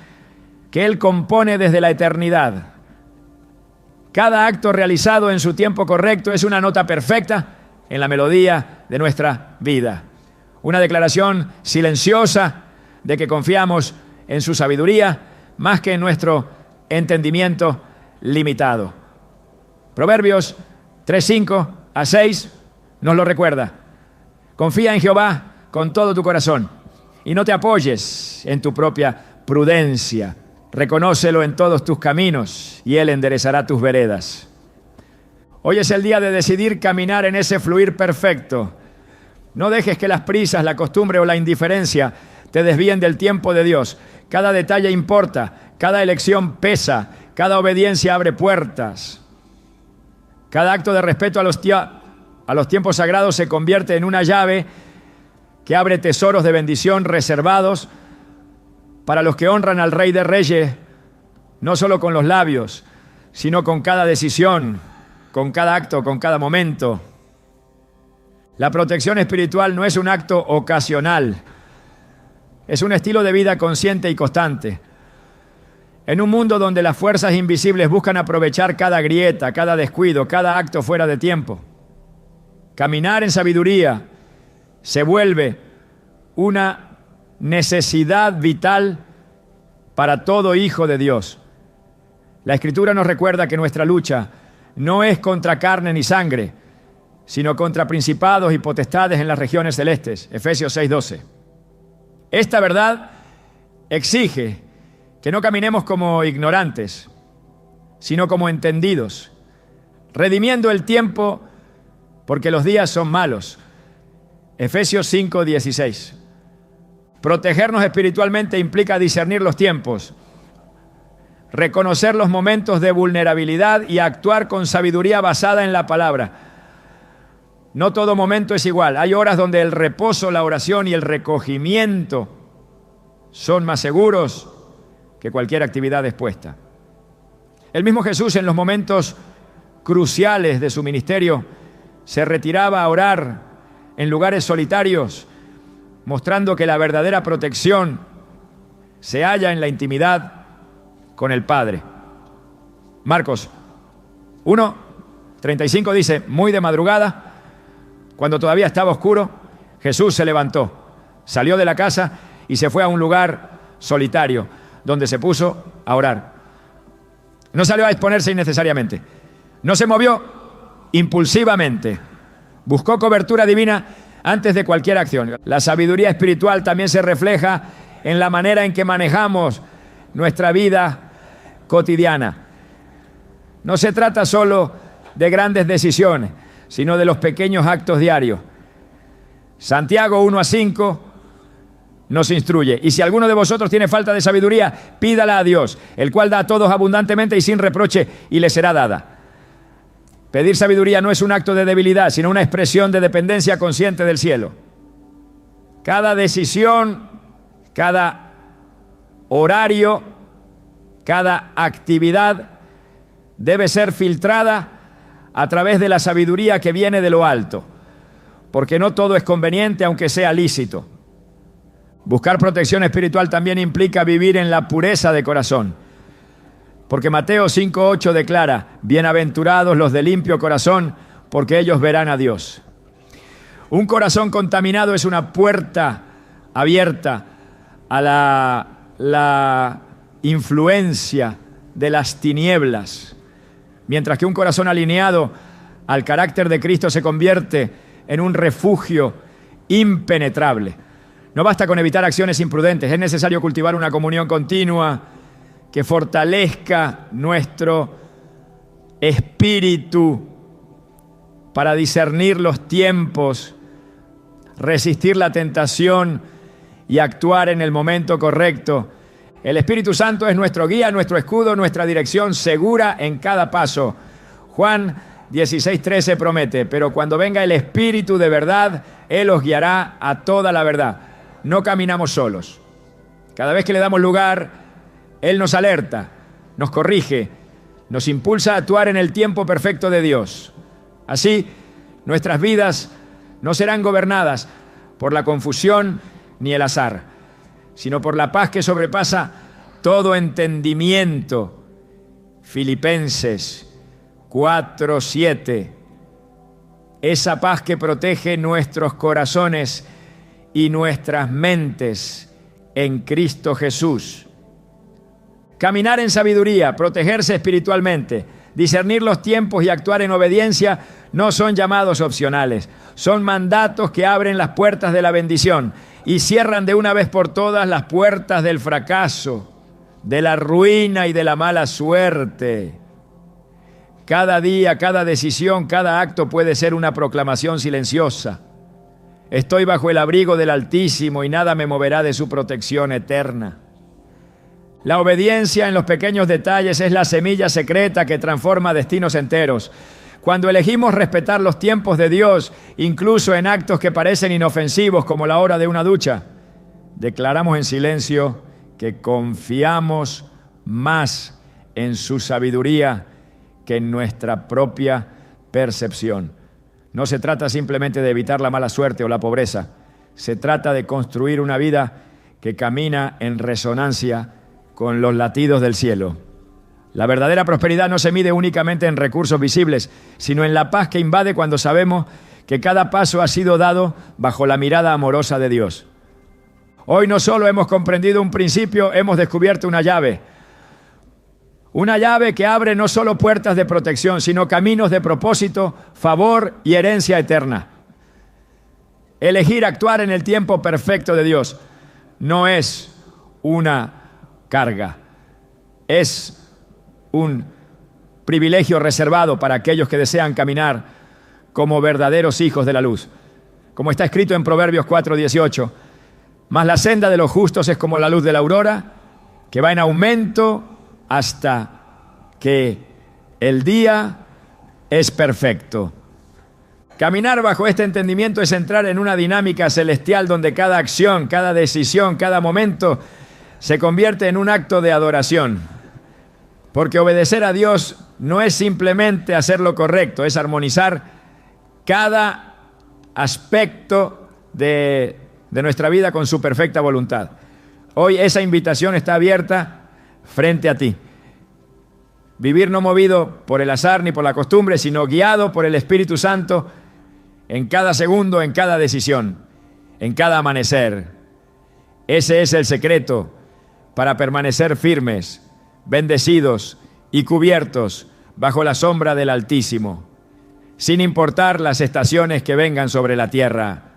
que Él compone desde la eternidad. Cada acto realizado en su tiempo correcto es una nota perfecta en la melodía de nuestra vida. Una declaración silenciosa de que confiamos en su sabiduría más que en nuestro entendimiento limitado. Proverbios 3:5-6 nos lo recuerda. Confía en Jehová con todo tu corazón y no te apoyes en tu propia prudencia. Reconócelo en todos tus caminos y Él enderezará tus veredas. Hoy es el día de decidir caminar en ese fluir perfecto. No dejes que las prisas, la costumbre o la indiferencia te desvíen del tiempo de Dios. Cada detalle importa, cada elección pesa, cada obediencia abre puertas. Cada acto de respeto a los tiempos sagrados se convierte en una llave que abre tesoros de bendición reservados para los que honran al Rey de Reyes, no solo con los labios, sino con cada decisión, con cada acto, con cada momento. La protección espiritual no es un acto ocasional, es un estilo de vida consciente y constante. En un mundo donde las fuerzas invisibles buscan aprovechar cada grieta, cada descuido, cada acto fuera de tiempo, caminar en sabiduría se vuelve una necesidad vital para todo hijo de Dios. La Escritura nos recuerda que nuestra lucha no es contra carne ni sangre, sino contra principados y potestades en las regiones celestes. Efesios 6:12. Esta verdad exige que no caminemos como ignorantes, sino como entendidos, redimiendo el tiempo porque los días son malos. Efesios 5:16. Protegernos espiritualmente implica discernir los tiempos, reconocer los momentos de vulnerabilidad y actuar con sabiduría basada en la palabra. No todo momento es igual. Hay horas donde el reposo, la oración y el recogimiento son más seguros que cualquier actividad expuesta. El mismo Jesús, en los momentos cruciales de su ministerio, se retiraba a orar en lugares solitarios, mostrando que la verdadera protección se halla en la intimidad con el Padre. Marcos 1:35 dice: muy de madrugada, cuando todavía estaba oscuro, Jesús se levantó, salió de la casa y se fue a un lugar solitario, donde se puso a orar. No salió a exponerse innecesariamente, no se movió impulsivamente, buscó cobertura divina antes de cualquier acción. La sabiduría espiritual también se refleja en la manera en que manejamos nuestra vida cotidiana. No se trata solo de grandes decisiones, sino de los pequeños actos diarios. Santiago 1:5 nos instruye: y si alguno de vosotros tiene falta de sabiduría, pídala a Dios, el cual da a todos abundantemente y sin reproche, y le será dada. Pedir sabiduría no es un acto de debilidad, sino una expresión de dependencia consciente del cielo. Cada decisión, cada horario, cada actividad debe ser filtrada a través de la sabiduría que viene de lo alto, porque no todo es conveniente, aunque sea lícito. Buscar protección espiritual también implica vivir en la pureza de corazón, porque Mateo 5:8 declara: bienaventurados los de limpio corazón, porque ellos verán a Dios. Un corazón contaminado es una puerta abierta a la influencia de las tinieblas, mientras que un corazón alineado al carácter de Cristo se convierte en un refugio impenetrable. No basta con evitar acciones imprudentes, es necesario cultivar una comunión continua que fortalezca nuestro espíritu para discernir los tiempos, resistir la tentación y actuar en el momento correcto. El Espíritu Santo es nuestro guía, nuestro escudo, nuestra dirección segura en cada paso. Juan 16:13 promete: pero cuando venga el Espíritu de verdad, Él os guiará a toda la verdad. No caminamos solos. Cada vez que le damos lugar, Él nos alerta, nos corrige, nos impulsa a actuar en el tiempo perfecto de Dios. Así, nuestras vidas no serán gobernadas por la confusión ni el azar, sino por la paz que sobrepasa todo entendimiento. Filipenses 4:7. Esa paz que protege nuestros corazones y nuestras mentes en Cristo Jesús. Caminar en sabiduría, protegerse espiritualmente, discernir los tiempos y actuar en obediencia no son llamados opcionales, son mandatos que abren las puertas de la bendición y cierran de una vez por todas las puertas del fracaso, de la ruina y de la mala suerte. Cada día, cada decisión, cada acto puede ser una proclamación silenciosa. Estoy bajo el abrigo del Altísimo y nada me moverá de su protección eterna. La obediencia en los pequeños detalles es la semilla secreta que transforma destinos enteros. Cuando elegimos respetar los tiempos de Dios, incluso en actos que parecen inofensivos como la hora de una ducha, declaramos en silencio que confiamos más en su sabiduría que en nuestra propia percepción. No se trata simplemente de evitar la mala suerte o la pobreza. Se trata de construir una vida que camina en resonancia con los latidos del cielo. La verdadera prosperidad no se mide únicamente en recursos visibles, sino en la paz que invade cuando sabemos que cada paso ha sido dado bajo la mirada amorosa de Dios. Hoy no solo hemos comprendido un principio, hemos descubierto una llave. Una llave que abre no solo puertas de protección, sino caminos de propósito, favor y herencia eterna. Elegir actuar en el tiempo perfecto de Dios no es una carga, es un privilegio reservado para aquellos que desean caminar como verdaderos hijos de la luz. Como está escrito en Proverbios 4:18, mas la senda de los justos es como la luz de la aurora, que va en aumento hasta que el día es perfecto. Caminar bajo este entendimiento es entrar en una dinámica celestial donde cada acción, cada decisión, cada momento se convierte en un acto de adoración. Porque obedecer a Dios no es simplemente hacer lo correcto, es armonizar cada aspecto de nuestra vida con su perfecta voluntad. Hoy esa invitación está abierta frente a ti. Vivir no movido por el azar ni por la costumbre, sino guiado por el Espíritu Santo en cada segundo, en cada decisión, en cada amanecer. Ese es el secreto para permanecer firmes, bendecidos y cubiertos bajo la sombra del Altísimo, sin importar las estaciones que vengan sobre la tierra.